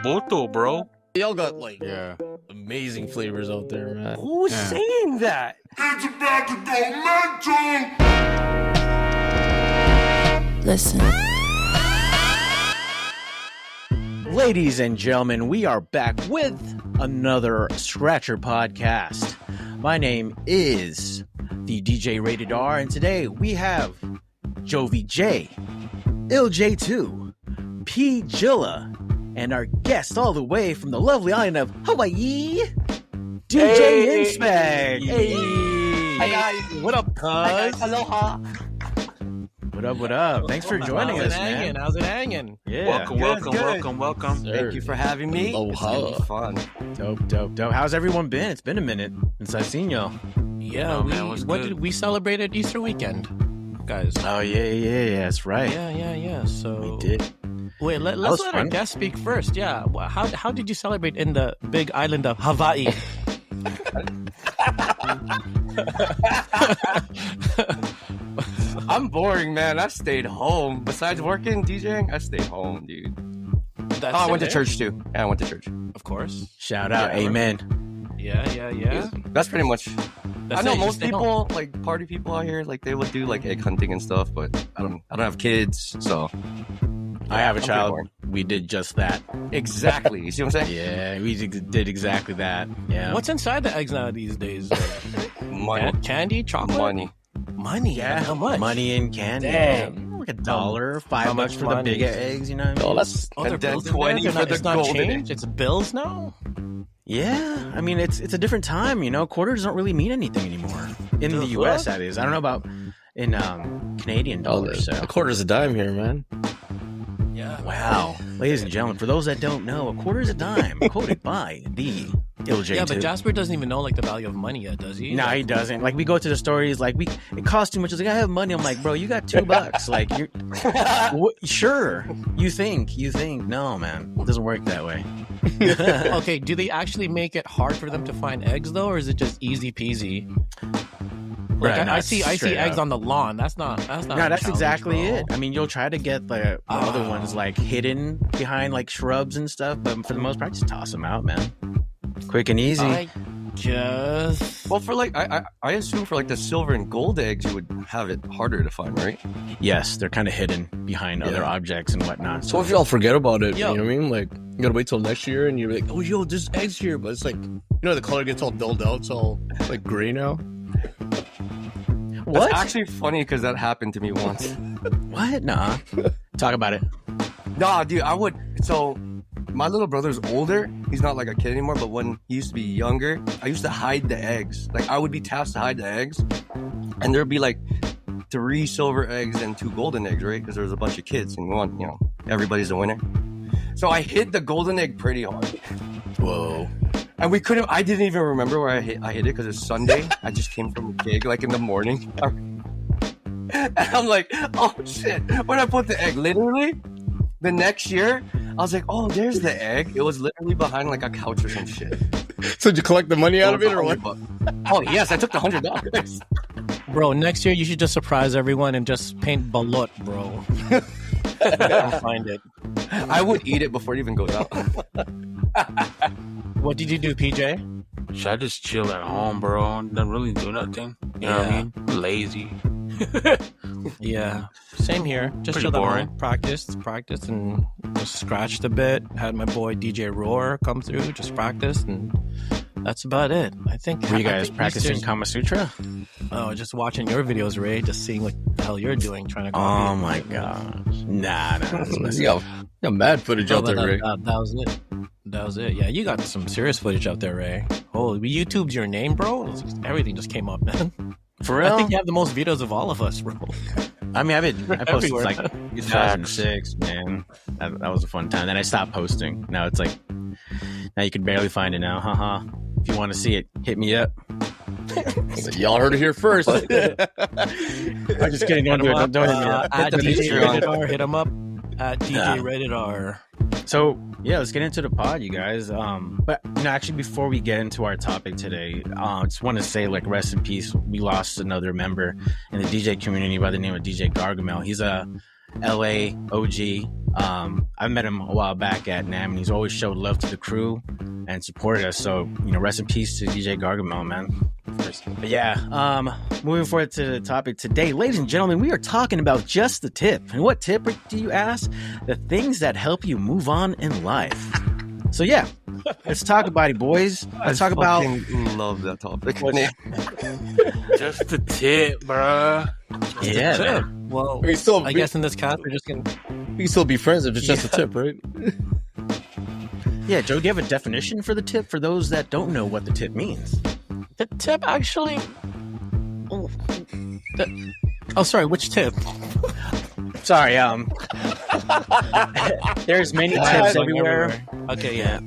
Boto, bro. Y'all got like amazing flavors out there, man. Who's saying that? It's about to go mental. Listen. Ladies and gentlemen, we are back with another Skratcher podcast. My name is the DJ Rayted-R, and today we have Jovie J, J2, PJilla, and our guest all the way from the lovely island of Hawaii, DJ Inspekt. Hey. Hi guys. What up, cuz? Hi guys. Aloha. What up? Thanks for joining us, man. How's it hanging? Yeah. Welcome. Thank you for having me. Aloha. It's gonna be fun. Dope. How's everyone been? It's been a minute since I've seen y'all. Yeah, we celebrated Easter weekend, guys. Oh yeah, that's right. Yeah. So We did. Wait, let's let our guest speak first. Yeah, how did you celebrate in the big island of Hawaii? I'm boring, man. I stayed home. Besides working, DJing, I stayed home, dude. I went to church too. Yeah, I went to church. Of course. Shout out, amen. Yeah. That's pretty much. I know most stay people, home. like party people out here, like they would do like egg hunting and stuff, but I don't have kids, so. I have a I'm child. pretty We did just that. Exactly. You see what I'm saying? Yeah, we did exactly that. Yeah. What's inside the eggs now these days? Money. Candy, chocolate, Money. Yeah. How much? Money and candy. Damn. Like $1, $5 much for the money? bigger eggs. You know what I mean? Oh, that's Oh, they're and then bills in 20 there? for the It's not golden. change. It's bills now. Yeah. I mean, it's a different time. You know, quarters don't really mean anything anymore in the U.S. That is. I don't know about in Canadian dollars. Oh, So. A quarter's a dime here, man. Yeah. Wow, ladies and gentlemen, for those that don't know, a quarter is a dime. Quoted by the J2. Yeah, but Jasper doesn't even know like the value of money yet, does he? No, he doesn't. Like, we go to the store, he's like, it costs too much. He's like, I have money. I'm like, bro, you got $2. Like, you're sure. You think. No, man. It doesn't work that way. Okay, do they actually make it hard for them to find eggs though, or is it just easy peasy? Like, Right, I see eggs up. on the lawn. That's not. No, a that's challenge, exactly bro. it. I mean, you'll try to get the other ones like hidden behind like shrubs and stuff, but for the most part, just toss them out, man. Quick and easy. I just. Well, for like, I assume for like the silver and gold eggs, you would have it harder to find, right? Yes, they're kind of hidden behind other objects and whatnot. So if y'all forget about it, Yo. you know what I mean? Like, you gotta wait till next year and you're like, oh, yo, there's eggs here. But it's like, you know, the color gets all dulled out. It's all like gray now. What? That's actually funny because that happened to me once. What? Nah. Talk about it. Nah, dude, So, my little brother's older. He's not like a kid anymore, but when he used to be younger, I used to hide the eggs. Like, I would be tasked to hide the eggs, and there'd be like 3 silver eggs and 2 golden eggs, right? Because there was a bunch of kids, and everybody's a winner. So I hid the golden egg pretty hard. Whoa. And I didn't even remember where I hid it because it's Sunday. I just came from a gig like in the morning. And I'm like, oh shit, where'd I put the egg? Literally, the next year, I was like, oh, there's the egg. It was literally behind like a couch or some shit. So did you collect the money out of it or what? Oh, yes, I took the $100. Bro, next year you should just surprise everyone and just paint balot, bro. I'll find it. I would eat it before it even goes out. What did you do, PJ? Should I just chill at home, bro? Don't really do nothing. You know what I mean? Lazy. Yeah, same here. Just Pretty chill at boring. home, practice, and just scratched a bit. Had my boy DJ Roar come through, just practice, and that's about it. I think. Were you guys practicing Kama Sutra? Oh, just watching your videos, Ray. Just seeing what the hell you're doing, trying to. Copy Oh it. my gosh. Nah. You got mad footage out there, Ray. That was it. That was it. Yeah, you got some serious footage out there, Ray. Oh, YouTube's your name, bro. Everything just came up, man. For real? I think you have the most videos of all of us, bro. I mean, I posted Everywhere. like 2006, man. That was a fun time. Then I stopped posting. Now it's like, now you can barely find it now. Haha. If you want to see it, hit me up. Y'all heard it here first. I'm just kidding. Don't do it. Don't hit me up. At Hit the DJ Patreon. Rated-R, hit him up. At DJ Rated-R. So yeah, let's get into the pod, you guys. But actually, before we get into our topic today, I just want to say, like, rest in peace. We lost another member in the DJ community by the name of DJ Gargamel. He's LA OG. I met him a while back at NAM, and he's always showed love to the crew and supported us. So, rest in peace to DJ Gargamel, man. But yeah, moving forward to the topic today, ladies and gentlemen, we are talking about just the tip. And what tip do you ask? The things that help you move on in life. So yeah, let's talk about it, boys. Let's talk about. I love that topic. Just the tip, bruh. Yeah, man. Well, I guess in this cast we're just gonna. We can still be friends if it's just a tip, right? Yeah, Joe, do you have a definition for the tip for those that don't know what the tip means? The tip actually. Oh, sorry. Which tip? Sorry, there's many tips everywhere. Okay, yeah.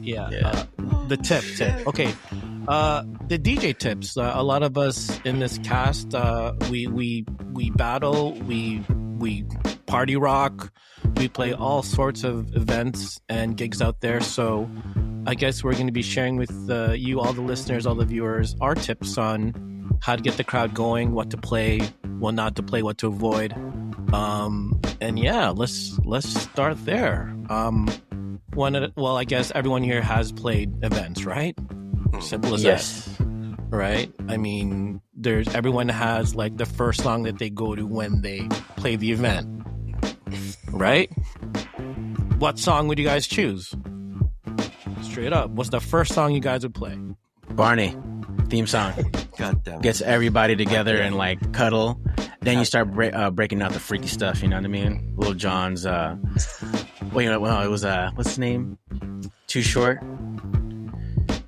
The tip. Okay. The DJ tips. A lot of us in this cast, we battle, we party rock, we play all sorts of events and gigs out there. So I guess we're going to be sharing with you, all the listeners, all the viewers, our tips on how to get the crowd going, what to play, what not to play, what to avoid. And yeah, let's start there. I guess everyone here has played events, right? Simple as that. Right? I mean, everyone has like the first song that they go to when they play the event. Right? What song would you guys choose? Straight up. What's the first song you guys would play? Barney, theme song. God damn it. Gets everybody together and like cuddle. Then you start breaking out the freaky stuff, you know what I mean? Lil Jon's, it was, what's his name? Too Short?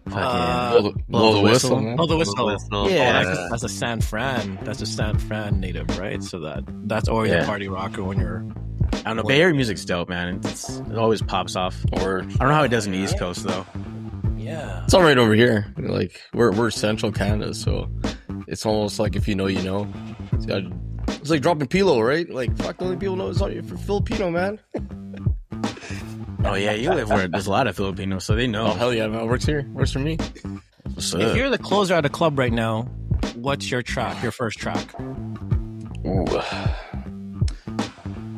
Blow the whistle, man. Oh, the whistle. Yeah. That's a San Fran. That's a San Fran native, right? So that's always a party rocker when you're... I don't know. Bay Area music's dope, man. It always pops off. Or I don't know how it does in the East Coast, though. Yeah. It's all right over here. Like, we're central Canada, so it's almost like if you know, you know. It's like dropping Pilo, right? Like, fuck, the only people know it's all for Filipino, man. Oh, yeah, you live where there's a lot of Filipinos, so they know. Oh, hell yeah, man. Works here. Works for me. What's If you're the closer at a club right now, what's your track, your first track? Ooh.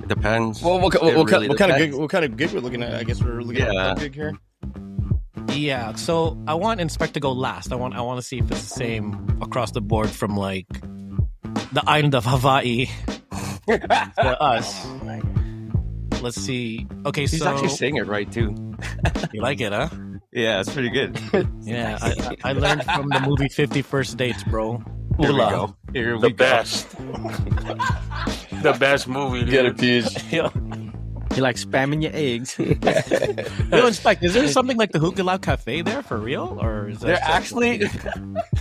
It depends. Well, what kind of gig we're looking at? I guess we're looking at a gig here. Yeah, so I want Inspekt to go last. I want to see if it's the same across the board from like the island of Hawaii to us. Let's see. Okay, He's actually saying it right too. You like it, huh? Yeah, it's pretty good. Yeah, I learned from the movie 50 First Dates, bro. Here we go. Here we The go. best. The best movie, dude. Get a piece. You like spamming your eggs. Yo, Inspekt, is there something like the Hukalau Cafe there for real? Or is that They're actually,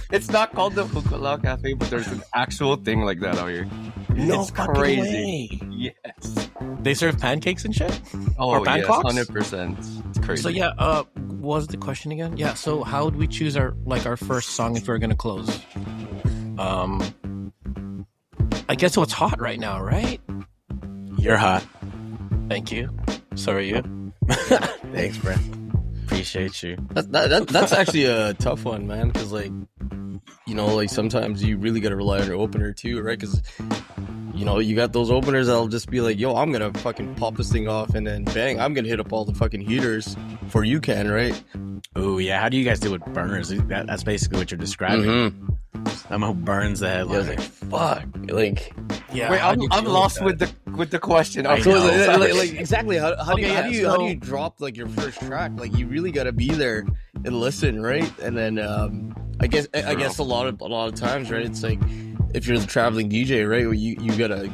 it's not called the Hukalau Cafe, but there's an actual thing like that out here. No It's fucking crazy. way. Yes. They serve pancakes and shit? Oh, Or yes, Bangkoks? 100%. It's crazy. So yeah, what was the question again? Yeah, so how would we choose our first song if we were gonna close? I guess what's hot right now, right? You're hot. Thank you. Sorry, you. Thanks, bro. Appreciate you. That's actually a tough one, man. Because like, like sometimes you really gotta rely on your opener too, right? Because you got those openers that'll just be like, yo, I'm gonna fucking pop this thing off, and then bang, I'm gonna hit up all the fucking heaters before you can, right? Oh yeah, how do you guys deal with burners? That's basically what you're describing. Mm-hmm. Somehow burns the headline. I was like, fuck, like. Yeah. Wait, I'm lost with the question. I So know. like exactly how do so- you drop like your first track? Like you really got to be there and listen, right? And then I guess a lot of times, right? It's like if you're the traveling DJ, right? You gotta.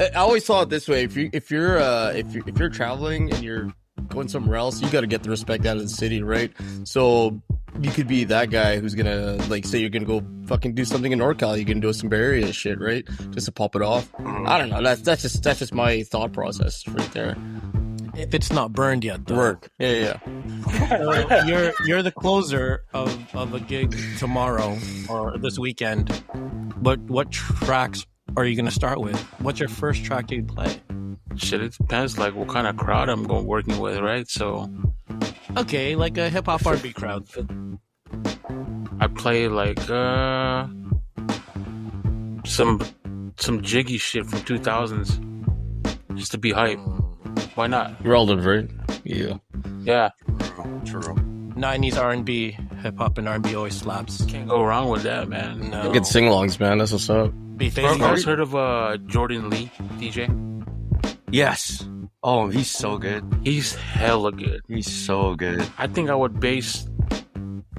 I always thought it this way: if you're traveling and you're going somewhere else, you got to get the respect out of the city, right? So you could be that guy who's gonna like say you're gonna go fucking do something in NorCal, you can do some Bay Area shit, right? Just to pop it off. I don't know. That's just my thought process right there. If it's not burned yet, though. Work. Yeah. So you're the closer of a gig tomorrow or this weekend. But what tracks are you gonna start with? What's your first track you'd play? Shit, it depends like what kind of crowd I'm working with, right? So Okay, like a hip hop R&B crowd. I play like some jiggy shit from 2000s. just to be hype. Why not? Relative, right? Yeah. Yeah, True. 90s R&B, hip hop, and R&B always slaps. can't go wrong with that, man. No. Get sing-alongs, man. That's what's up. Be Bro, you facing guys heard of Jordan Lee, DJ? Yes. Oh, he's so good. He's hella good. He's so good. I think I would base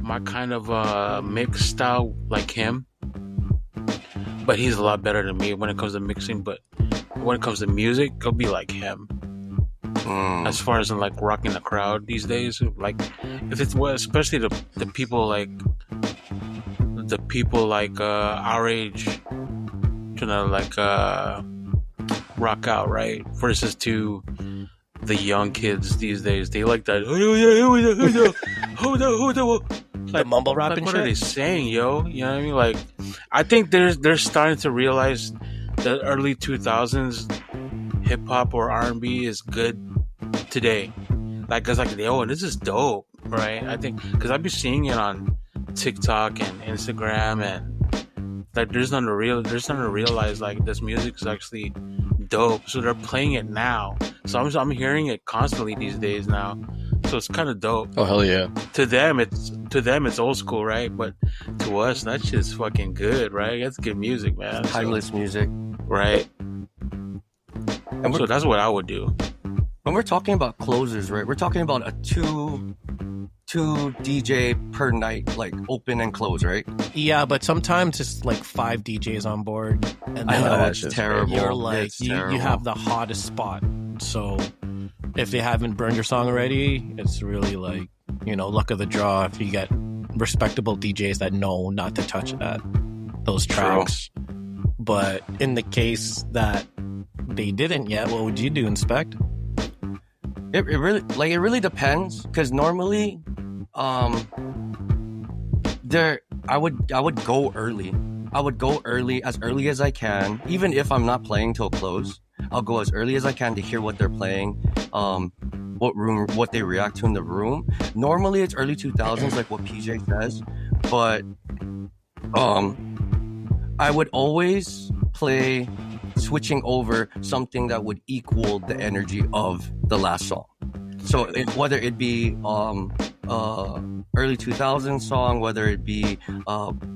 my kind of mix style like him, but he's a lot better than me when it comes to mixing. But when it comes to music, it'll be like him. As far as in like rocking the crowd these days, like if it's especially the people like our age trying to like rock out, right? Versus to the young kids these days, they like that. the mumble rap Like, and what are they shit. saying, yo? You know what I mean? Like, I think they're starting to realize the early 2000s hip hop or R&B is good today. Like, cause like, oh, this is dope, right? I think because I've been seeing it on TikTok and Instagram, and like, there's none to realize like this music is actually dope. So they're playing it now. So I'm hearing it constantly these days now. So it's kind of dope. Oh, hell yeah. To them it's old school, right? But to us, that shit's fucking good, right? That's good music, man. Timeless music. Right? And So that's what I would do. when we're talking about closers, right? We're talking about a two DJ per night, like open and close, right? Yeah, but sometimes it's like 5 DJs on board, and I then know that's it's just terrible. you're like It's you terrible. have the hottest spot. So if they haven't burned your song already, it's really like, luck of the draw if you get respectable DJs that know not to touch those tracks. But in the case that they didn't yet, what would you do, Inspekt? It really depends, because normally, I would go early. I would go as early as I can, even if I'm not playing till close. I'll go as early as I can to hear what they're playing, what they react to in the room. Normally it's early 2000s, like what PJ says, but I would always play switching over something that would equal the energy of the last song. So whether it be early 2000s song, whether it be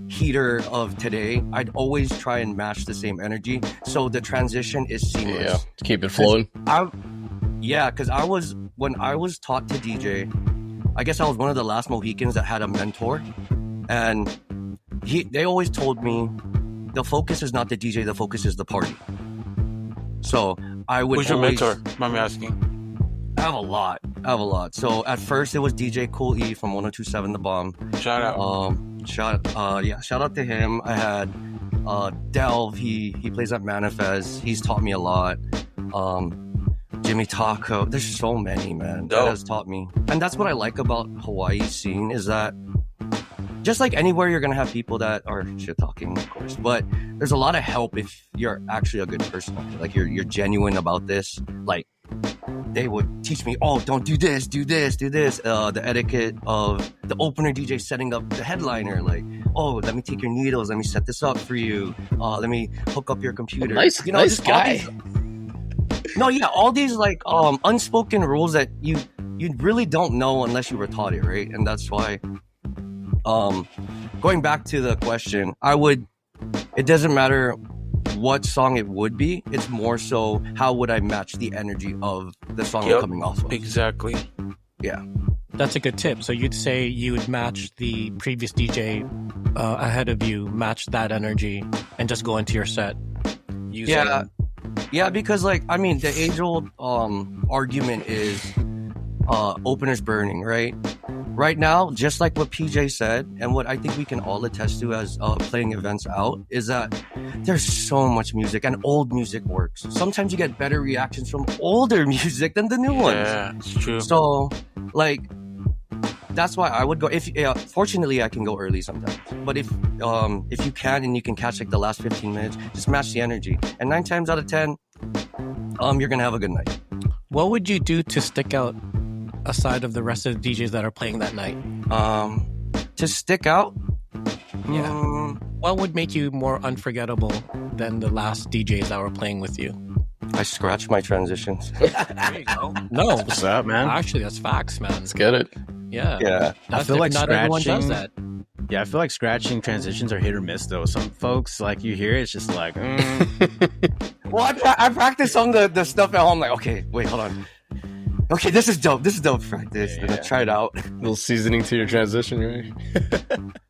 heater of today, I'd always try and match the same energy, so the transition is seamless. Yeah. To keep it flowing. Because when I was taught to DJ, I guess I was one of the last Mohicans that had a mentor, and they always told me the focus is not the DJ, the focus is the party. So I would. Who's your always, mentor? Mind me asking. I have a lot. So at first it was DJ Cool E from 102.7 The Bomb. Shout out. Shout out to him. I had Delve. He plays at Manifest. He's taught me a lot. Jimmy Taco. There's so many, man. That Dope. has taught me. And that's what I like about Hawaii scene, is that just like anywhere, you're gonna have people that are shit talking, of course, but there's a lot of help if you're actually a good person. Like you're genuine about this. Like they would teach me, oh, don't do this, do this, do this. The etiquette of the opener DJ setting up the headliner. Like, oh, let me take your needles, let me set this up for you. Let me hook up your computer. Nice just all guy. all these like unspoken rules that you really don't know unless you were taught it, right? And that's why. Going back to the question, it doesn't matter what song it would be, it's more so how would I match the energy of the song I'm coming off of. Exactly. Yeah. That's a good tip. So you'd say you would match the previous DJ ahead of you, match that energy, and just go into your set. Yeah, because the age-old argument is openers burning, right? Right now, just like what PJ said, and what I think we can all attest to as playing events out, is that there's so much music, and old music works. Sometimes you get better reactions from older music than the new ones. Yeah, it's true. So, that's why I would go. Fortunately, I can go early sometimes. But if you can and you can catch the last 15 minutes, just match the energy. And 9 times out of 10, you're gonna have a good night. What would you do to stick out aside of the rest of the DJs that are playing that night? To stick out? Yeah. What would make you more unforgettable than the last DJs that were playing with you? I scratch my transitions. There you go. No, What's up, man? actually, that's facts, man. Let's get it. Yeah, Yeah. That's, feel like not everyone does scratching- that. Yeah, I feel like scratching transitions are hit or miss though. Some folks, like, you hear it, it's just like, Well, I practice on the stuff at home. Like, okay, wait, hold on. Okay, this is dope. This is dope practice. And I try it out. A little seasoning to your transition, right?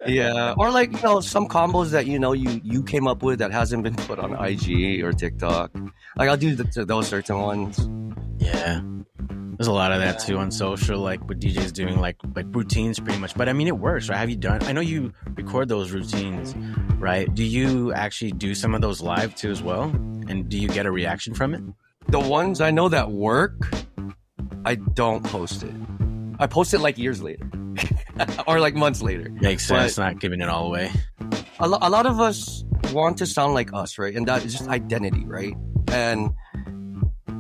Yeah, or like some combos that you came up with that hasn't been put on IG or TikTok. Like I'll do those certain ones. yeah. There's a lot of that too on social, like what DJ's doing, like routines pretty much. But I mean, it works, right? Have you done? I know you record those routines, right? Do you actually do some of those live too as well? And do you get a reaction from it? The ones I know that work, I don't post it. I post it like years later, or like months later. Makes sense, not giving it all away. A lot of us want to sound like us, right? And that is just identity, right? And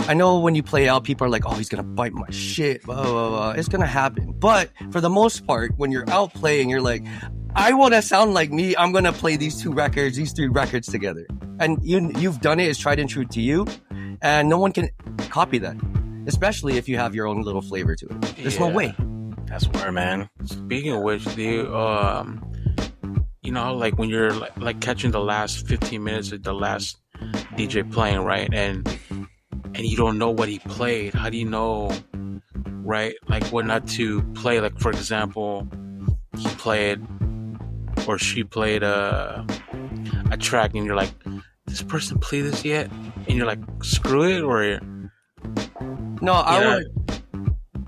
I know when you play out, people are like, oh, he's going to bite my shit. Blah, blah, blah. It's going to happen. But for the most part, when you're out playing, you're like, I want to sound like me. I'm going to play these 3 records together. And you've done it. It's tried and true to you. And no one can copy that, especially if you have your own little flavor to it. There's no way. That's where, man. Speaking of which, like when you're like catching the last 15 minutes of the last DJ playing, right? And you don't know what he played. How do you know, right? Like what not to play? Like for example, he played or she played a track, and you're like, this person play this yet? And you're like, screw it, or No,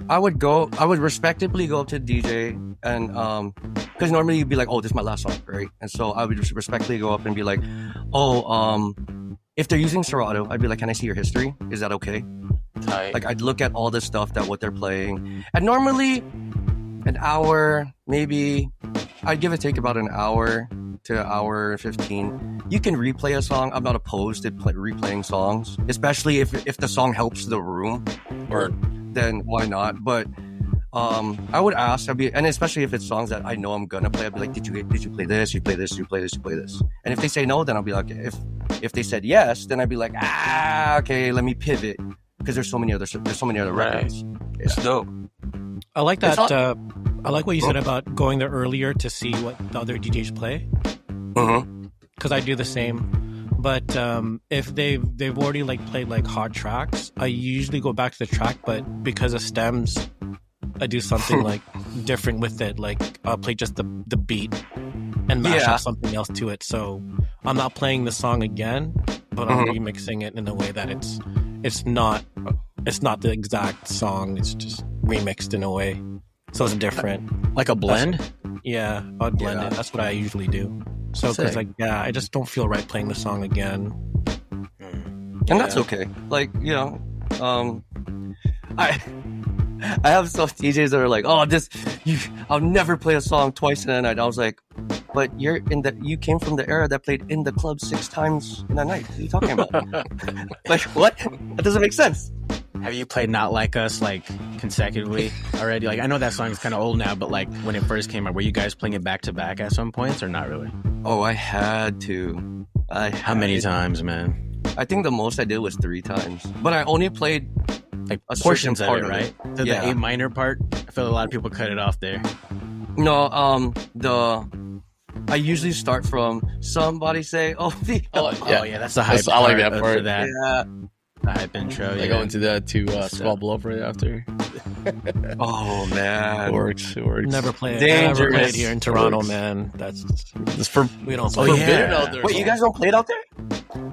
I would respectably go up to the DJ and because normally you'd be like, oh, this is my last song, right? And so I would just respectfully go up and be like, oh, if they're using Serato, I'd be like, can I see your history? Is that okay? tight. Like I'd look at all the stuff that what they're playing, and normally an hour, maybe I'd give it take about an hour to an hour 15. You can replay a song. I'm not opposed to replaying songs, especially if the song helps the room, or then why not? But I would ask, and especially if it's songs that I know I'm gonna play, I'd be like, did you play this? You play this? You play this? You play this? And if they say no, then I'll be like, if they said yes, then I'd be like, okay, let me pivot, because there's so many other records. Right. It's dope. I like that. I like what you said about going there earlier to see what the other DJs play. Because I do the same. But if they've already like played like hot tracks, I usually go back to the track. But because of stems, I do something like different with it. Like I'll play just the beat and mash up something else to it. So I'm not playing the song again, but I'm remixing it in a way that it's not the exact song. It's just remixed in a way, so it's different. Like a blend? Yeah, I'd blend it. That's what I usually do. So because I just don't feel right playing the song again. And that's okay. Like, I have some DJs that are like, oh, I'll never play a song twice in a night. I was like, but you came from the era that played in the club 6 times in a night. What are you talking about? Like, what? That doesn't make sense. Have you played Not Like Us like consecutively already? Like, I know that song is kind of old now, but like when it first came out, were you guys playing it back to back at some points or not really? Oh, I had to. How many times, man? I think the most I did was 3 times, but I only played like a portions of part it, right? It. The A minor part. I feel a lot of people cut it off there. No, I usually start from somebody say, oh yeah, that's the hype. I like that part part. for that. Yeah. The hype intro. I go into that to squabble up right after. Oh man, It works. Never play it. Dangerous. Never played here in Toronto, man. It's for we don't play. forbidden out there. Wait, you guys don't play it out there?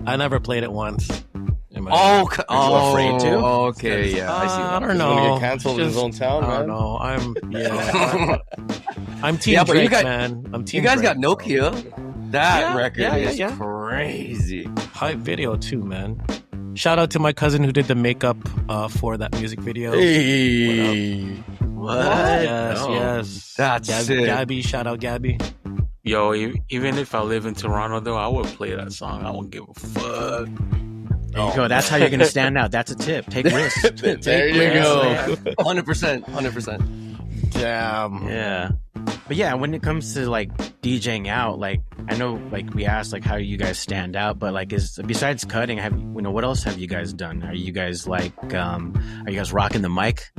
I never played it once. Oh, afraid to? Okay, yeah, I see. I don't He's know. gonna get canceled in his own town, I don't man. know. I'm Team Yeah, but Drake, you got- man. I'm Team You guys Drake, got bro. Nokia. That record is yeah. crazy. Hype video too, man. Shout out to my cousin who did the makeup for that music video. Hey. What? Yes. That's sick. Gabby, shout out Gabby. Yo, even if I live in Toronto, though, I would play that song. I won't give a fuck. There you go. That's how you're gonna stand out. That's a tip. Take risks. There you go. 100%. Damn. Yeah. But yeah, when it comes to like DJing out, like I know, like, we asked, like, how you guys stand out, but, like, besides cutting, what else have you guys done? Are you guys, like, are you guys rocking the mic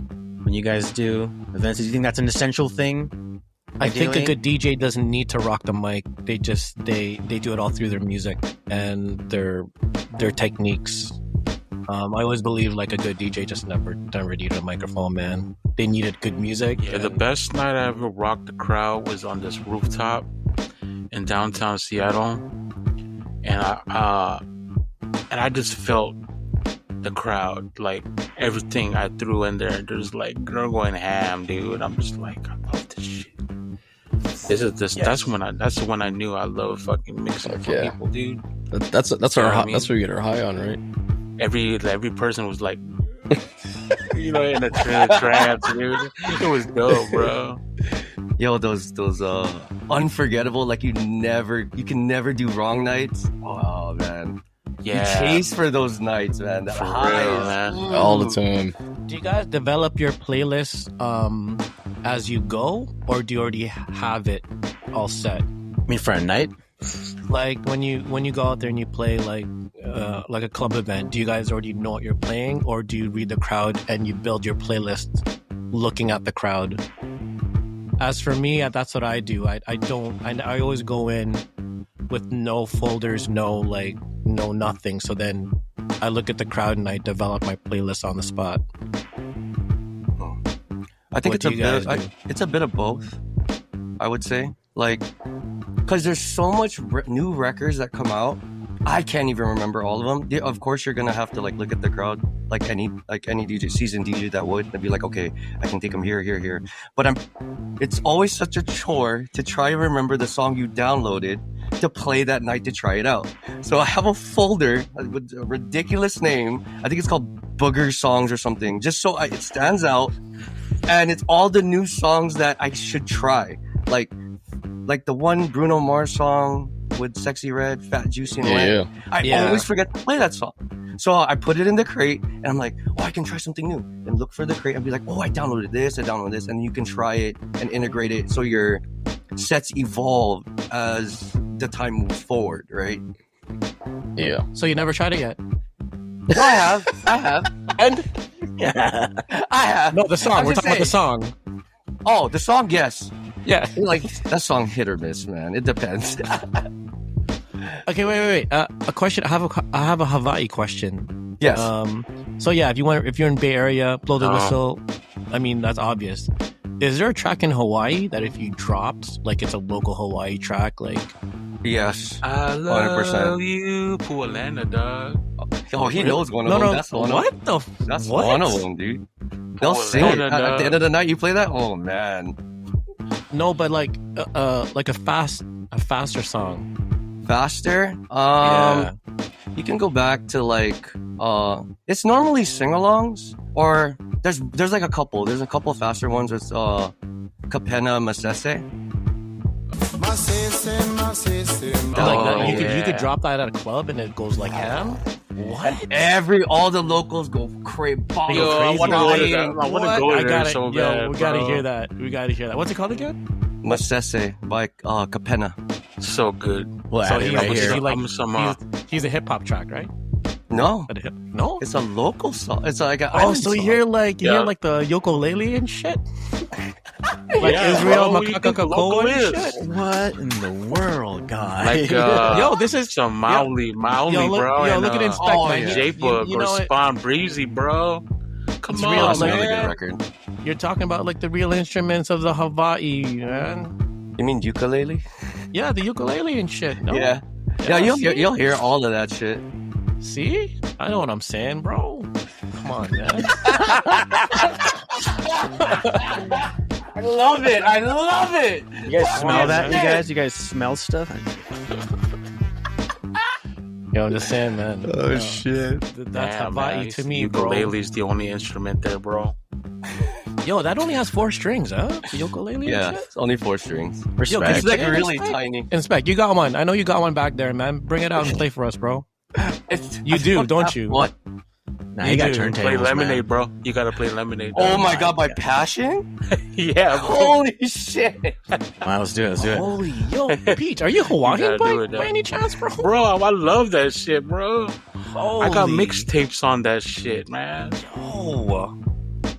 when you guys do events? Do you think that's an essential thing? I think a good DJ doesn't need to rock the mic. They do it all through their music and their techniques. I always believe like a good DJ just never needed a microphone, man. They needed good music. Yeah, the best night I ever rocked the crowd was on this rooftop in downtown Seattle, and I just felt the crowd, like everything I threw in there. There's like girl going ham, dude. I'm just like, I love this shit. That's when I knew I love fucking mixing for people, dude. That's where we get our high on, right? Every person was like, in a trance, dude. It was dope, bro. Yo, those unforgettable, like you can never do wrong nights. Oh man, yeah. You chase for those nights, man. The For highs. real, man. All the time. Do you guys develop your playlist as you go, or do you already have it all set? I mean, for a night? Like when you go out there and you play like a club event, do you guys already know what you're playing, or do you read the crowd and you build your playlist looking at the crowd? As for me, that's what I do. I always go in with no folders, no nothing. So then I look at the crowd and I develop my playlist on the spot. I think What do you guys do? it's a bit of both. I would say, like, because there's so much new records that come out. I can't even remember all of them. Yeah, of course, you're gonna have to like look at the crowd, like any DJ, seasoned DJ that would, and be like, okay, I can take them here. But it's always such a chore to try and remember the song you downloaded to play that night to try it out. So I have a folder with a ridiculous name. I think it's called Booger Songs or something, just so it stands out, and it's all the new songs that I should try, like the one Bruno Mars song with Sexy Red, Fat Juicy and Wet. I always forget to play that song. So I put it in the crate and I'm like, oh, I can try something new. And look for the crate and be like, oh, I downloaded this. And you can try it and integrate it so your sets evolve as the time moves forward, right? Yeah. So you never tried it yet? Well, I have. And I have. No, the song. I'm We're just talking about the saying. song. Oh, the song, yes. Yeah. Like, that song hit or miss, man. It depends. Okay, wait. A question. I have a Hawaii question. Yes. So yeah, if you're in Bay Area, blow the whistle. I mean, that's obvious. Is there a track in Hawaii that if you dropped, like it's a local Hawaii track, like? Yes. I love 100%. you, Pualana, dog. Oh, he knows one of them. That's one of them. That's what? one of them, dude. They'll sing it. At the end of the night, you play that? Oh, man. No, but like a faster song. Faster? Yeah. You can go back to like it's normally sing-alongs, or there's like a couple. There's a couple faster ones with Kapena Masese. You could drop that at a club and it goes like ham. What? All the locals go crazy. Yo, I want to go to that. I want to go there so bad. We gotta hear that. We gotta hear that. What's it called again? Masese by Kapena. So good. Well, So he's a hip hop track, right? No, No. it's a local song. It's like So you hear like the ukulele and shit, like Yeah, Israel bro, what do you think local Makakako and is? shit. What in the world, guys? Like, Yo, this is some Mauli, bro. Yo, look at Inspekt, man. yeah. J-Book You or know it. Spawn Breezy, bro. Come It's on, real, That's a like- really good man. record. You're talking about like the real instruments of the Hawaii, man. You mean ukulele? Yeah, the ukulele and shit. No? Yeah, you'll hear all of that shit. See? I know what I'm saying, bro. Come on, man. I love it. You guys smell that? man. You guys smell stuff? Yo, I'm just saying, man. Oh, shit. That's Yeah, Hawaii man. to me, bro. Ukulele's the only instrument there, bro. Yo, that only has 4 strings, huh? The ukulele Yeah, and shit? it's only 4 strings. Respect. It's like Hey, really Inspekt. tiny. Inspekt, you got one. I know you got one back there, man. Bring it out and play for us, bro. You do, don't you? What? Nah, you got do. turntables, Play Lemonade, man. bro. You gotta play Lemonade. Oh my god, by Passion? Yeah, bro. Holy shit. All right, let's do it. Let's do it. Holy yo, Peach, are you Hawaiian gotta do it, by though. any chance, bro? Bro, I love that shit, bro. I got Holy- mixtapes on that shit, man. Oh,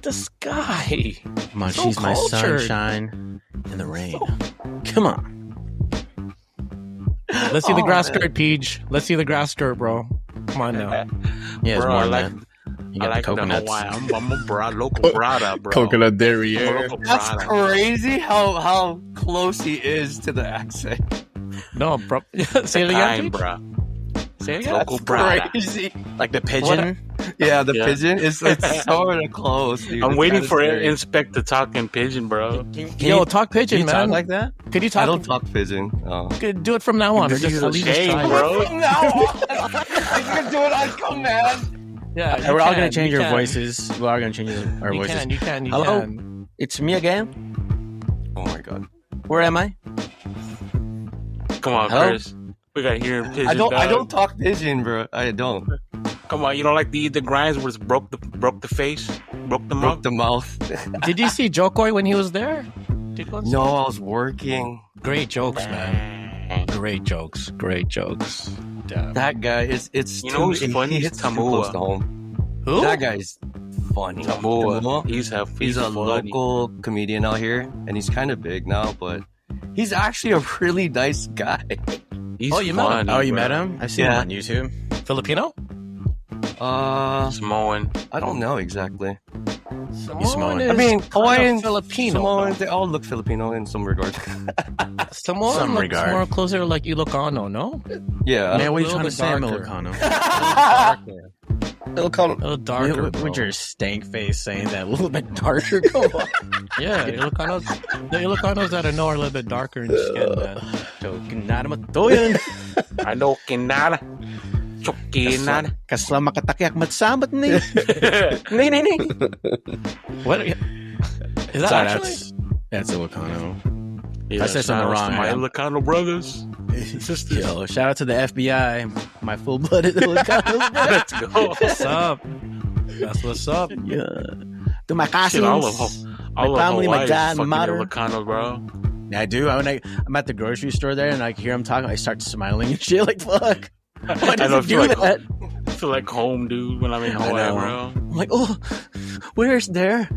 this guy. Come on, So she's my cultured. sunshine in the rain. Come on. Let's see the Oh, grass man. skirt, Peach. Let's see the grass skirt, bro. Come on now. Yeah, it's Bro, more I than like, that. You I got like the the coconuts. Hawaiian. I'm a local brada, bro. Coconut I'm a derriere. local That's brada. crazy how close he is to the accent. No, bro. Say it again, Time, Peach. bro. Say it again. Local brada. Crazy. Like the pigeon. Yeah, the Yeah. pigeon is it's sort of close, dude. I'm It's waiting kinda for scary. Inspekt to talk in pigeon, bro. Yo, talk pigeon, you man. talk like that? Could you talk? I don't talk pigeon. Oh. Could do it from now on, or This just is at a least just shame, try it. bro. I can do it on command. Yeah, Hey, you we're all can, gonna change you our can. voices. We're all gonna change our You voices. can, you can, you Hello? can. It's me again. Oh my god. Where am I? Come on, Hello? Chris. We got here in pigeon. I dog. don't talk pigeon, bro. I don't. Come on, you don't like the grinds where it's broke the face, broke the Broke mouth. the mouth. Did you see Jokoi when he was there? Did you go see- No, I was working. Great jokes, man. Great jokes. Great jokes. Damn. That guy is it's You too, know who's funny? he hits too Tamua. close to home. Who? That guy's funny. Samoa. He's He's a funny. local comedian out here, and he's kind of big now, but he's actually a really nice guy. He's Oh, you met him? funny, Oh, you bro. met him? I've seen him Yeah. on YouTube. Filipino? Samoan. I don't know exactly. Samoan. is I mean, kind of Hawaiian, Filipino. Samoan, they all look Filipino in some regard. Samoan Some looks regard. more closer to like Ilocano, no? yeah. Man, what are you a trying to little say, bit darker. Millicano? They'll call A little darker, With bro. your stank face saying that a little bit darker. Come on. Yeah, Ilocanos. The Ilocanos that I know are a little bit darker in skin, man. Tokinada mo to yan. I know kinara. Chokinara. Kasama katakiak matsamat ni. Nay, nay, nay. What? Is that Sorry, actually? that's Ilocano. Yeah, I said something shout out to wrong. My Ilocano brothers, sisters. Yo, shout out to the FBI, my full-blooded Ilocanos. Let's go. What's up? That's what's up. Yeah. To my Shit, all cousins. of My family, my Hawaii is dad, fucking mother. Ilocano, bro. I do. I'm at the grocery store there, and I hear him talking. I start smiling and shit. Like, fuck. Why I does know, he do that? I feel like home, dude, when I'm in Hawaii, know. bro. I'm like, oh, where's there?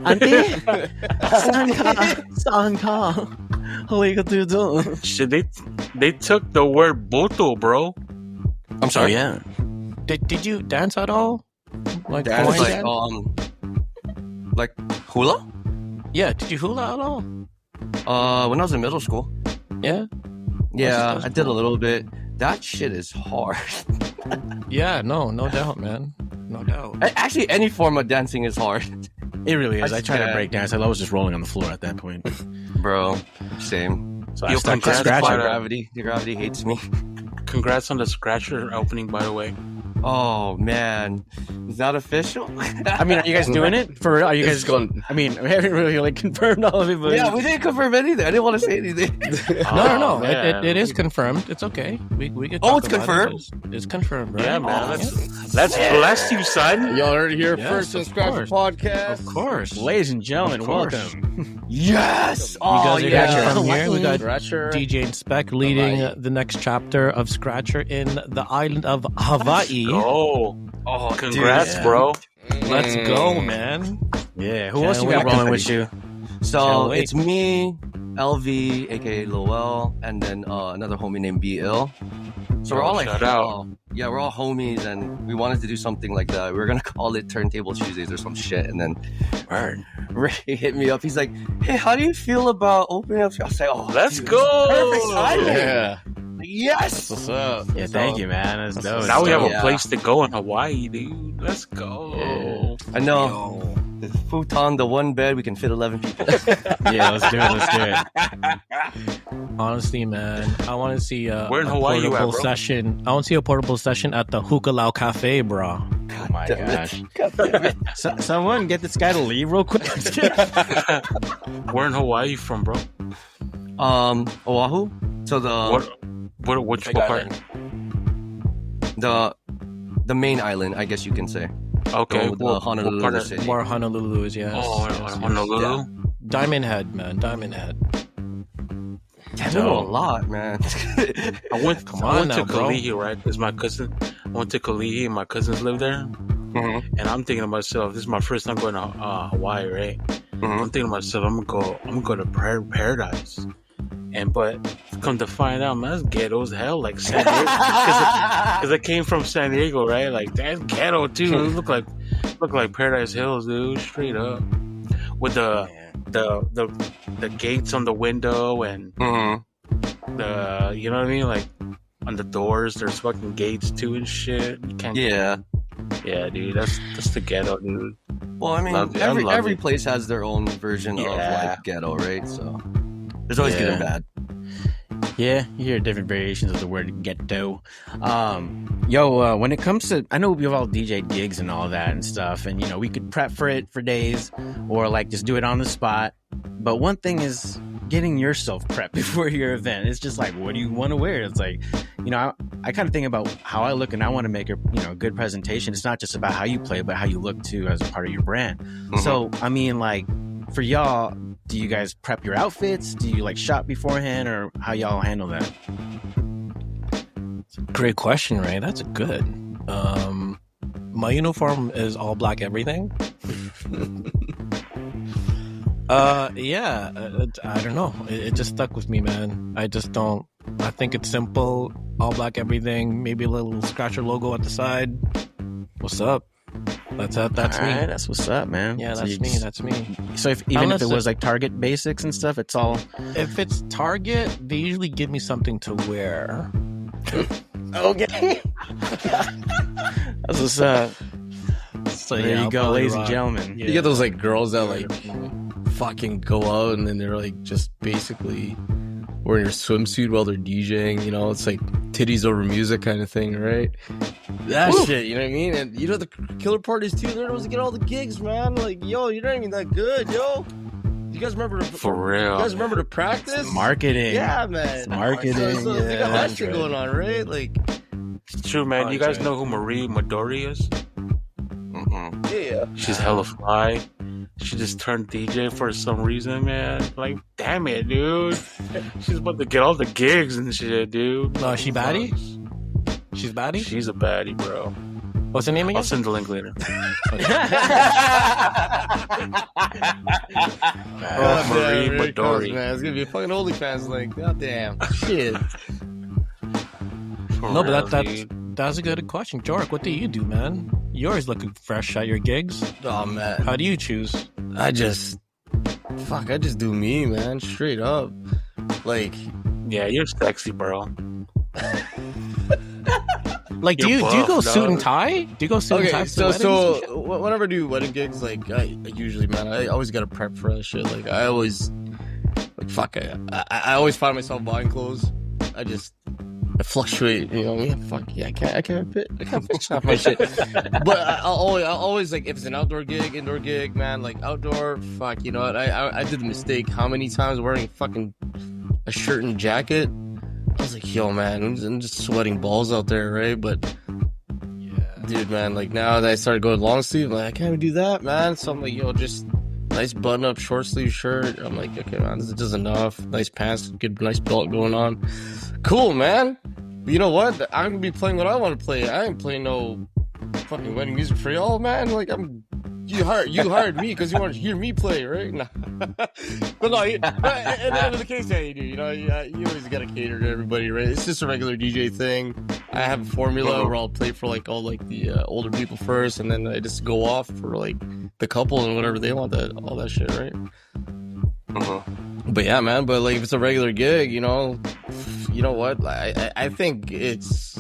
Auntie? Saan ka? Saan ka? Holy ka dito. Shit, they took the word boto, bro. I'm Oh, sorry. yeah. Did you dance at all? Like That's Hawaiian like dance? like hula. Yeah. Did you hula at all? When I was in middle school. Yeah. Yeah, That's I did a little bit. That shit is hard. Yeah. No doubt, man. No doubt. Actually, any form of dancing is hard, It really is. I I tried to can't. break dance. I was just rolling on the floor at that point. bro. Same. So I Yo, stuck to congrats, scratch. But, The gravity hates me. Congrats on the Skratcher opening, by the way. Oh man, is that official? I mean, are you guys doing it? For real? Are you It's guys gone. I mean, we haven't really like confirmed all of it, but Yeah, we didn't confirm anything. I didn't want to say anything. No. man. It is confirmed. It's okay. We can. Oh, talk it's about it. confirmed? It's confirmed, right? Yeah, man. Oh, Let's bless you, son. Y'all heard it here Yes, first on of Skratcher course. Podcast. Of course. ladies and gentlemen, Of course. welcome. Yes. You Oh guys are yeah. from here. We got Scratcher. DJ Inspekt leading the next chapter of Skratcher in the island of Hawaii. Oh, congrats, yeah. bro. Let's go, man. Yeah, who Can't else you got wait. rolling with you? So Can't wait. it's me, LV, aka Lowell, and then another homie named B-Ill. So we're all like, shout out. yeah, we're all homies, and we wanted to do something like that. We were gonna call it Turntable Tuesdays or some shit, and then Ray hit me up. He's like, "Hey, how do you feel about opening up?" I was like, "Oh, Let's dude, go. perfect timing." Yeah. Yes. What's up? Yeah, thank you, man. That's dope. Now we have Yeah. a place to go in Hawaii, dude. Let's go. I know. The futon, the one bed, we can fit 11 people. Yeah, let's do it. Let's do it. Honestly, man, I want to see Where in Hawaii you at, portable bro? session. I want to see a portable session at the Hukalau Cafe, bro. Oh my Damn it. gosh. God damn it. Someone get this guy to leave real quick. Where in Hawaii you from, bro? Oahu. So Which Big part? the main island, I guess you can say. Okay, Go with Honolulu part of- City. More Honolulu's, yes. Oh, yes, Honolulu. Yeah. Diamond Head, man. Diamond Head. I know a lot, man. I went Come I on went now, to bro. Kalihi, right? Because my cousin, I went to Kalihi, and my cousins live there. Mhm. And I'm thinking to myself, this is my first time going to Hawaii, right? Mhm. I'm thinking to myself, I'm gonna go to Paradise, but come to find out, man, that's ghetto as hell, like San Diego, because I came from San Diego, right? Like that's ghetto too. It look like Paradise Hills, dude, straight up, with the gates on the window and Mhm. the, you know what I mean, like on the doors, there's fucking gates too and shit. You can't, Yeah. yeah, dude, that's the ghetto, dude. Well, I mean, Love it. I love every it. place has their own version of Yeah. like ghetto, right? So there's always good and Yeah. bad. Yeah, you hear different variations of the word ghetto. When it comes to, I know we've all DJ'd gigs and all that and stuff, and we could prep for it for days, or like just do it on the spot. But one thing is getting yourself prepped before your event. It's just like, what do you want to wear? It's like, I kind of think about how I look, and I want to make a good presentation. It's not just about how you play, but how you look too as a part of your brand. So, I mean, like, for y'all, do you guys prep your outfits? Do you like shop beforehand, or how y'all handle that? Great question, Ray. That's a good. My uniform is all black everything. I don't know. It just stuck with me, man. I just don't. I think it's simple. All black everything. Maybe a little Skratcher logo at the side. What's up? That's me. All right, that's what's up, man. Yeah, So that's you me. just- That's me. So even if Unless it was like Target basics and stuff, it's all If it's Target, they usually give me something to wear. okay. That's what's up. So There yeah, you I'll go, probably ladies and rock- gentlemen. Yeah. You get those like girls that like fucking go out and then they're like just basically wearing their swimsuit while they're DJing. It's like titties over music kind of thing, right? That shit, you know what I mean? And the killer parties too. They're supposed to get all the gigs, man. Like, yo, you're not even that good, yo. You guys remember For real. You guys remember to practice? Marketing. Yeah, man. It's marketing, So they got that shit 100. going on, right? Like, It's true, man. You guys Okay. know who Marie Midori is? yeah. She's hella fly. She just turned DJ for some reason, man. Like, damn it, dude. She's about to get all the gigs and shit, dude. No, she baddie? She's baddie? She's a baddie, bro. What's her name I'll again? send the link later. Oh, Marie man, here it comes, Midori. man. It's gonna be a fucking OnlyFans link. Goddamn. Shit. For No, but real, that's dude. that's a good question. Jork, what do you do, man? You're always looking fresh at your gigs. Oh man. How do you choose? I just do me, man. Straight up. Like, Yeah, you're sexy, bro. Like, do You're you go buff, suit and dog. tie? Do you go suit and tie? okay, to weddings and shit? whenever I do wedding gigs, like, I usually, man, I always gotta prep for that shit. Like, I always, like, fuck, I always find myself buying clothes. I fluctuate, you know what I mean? Fuck, yeah, I can't fit off my shit. But I'll always, like, if it's an outdoor gig, indoor gig, man, like, outdoor, fuck, you know what? I did the mistake how many times wearing a shirt and jacket. I was like, yo, man, I'm just sweating balls out there, right? But, dude, man, like, now that I started going long sleeve, I'm like, I can't even do that, man. So I'm like, yo, just nice button up, short sleeve shirt. I'm like, okay, man, this is enough. Nice pants, good, nice belt going on. Cool, man. But you know what? I'm gonna be playing what I want to play. I ain't playing no fucking wedding music for y'all, man. Like, you hired me because you want to hear me play, right? Nah. But no, at the end of the case, yeah, you do. You know, you always gotta cater to everybody, right? It's just a regular DJ thing. I have a formula where I'll play for like all like the older people first, and then I just go off for like the couple and whatever they want, all that shit, right? But yeah, man. But like, if it's a regular gig, you know what? I think it's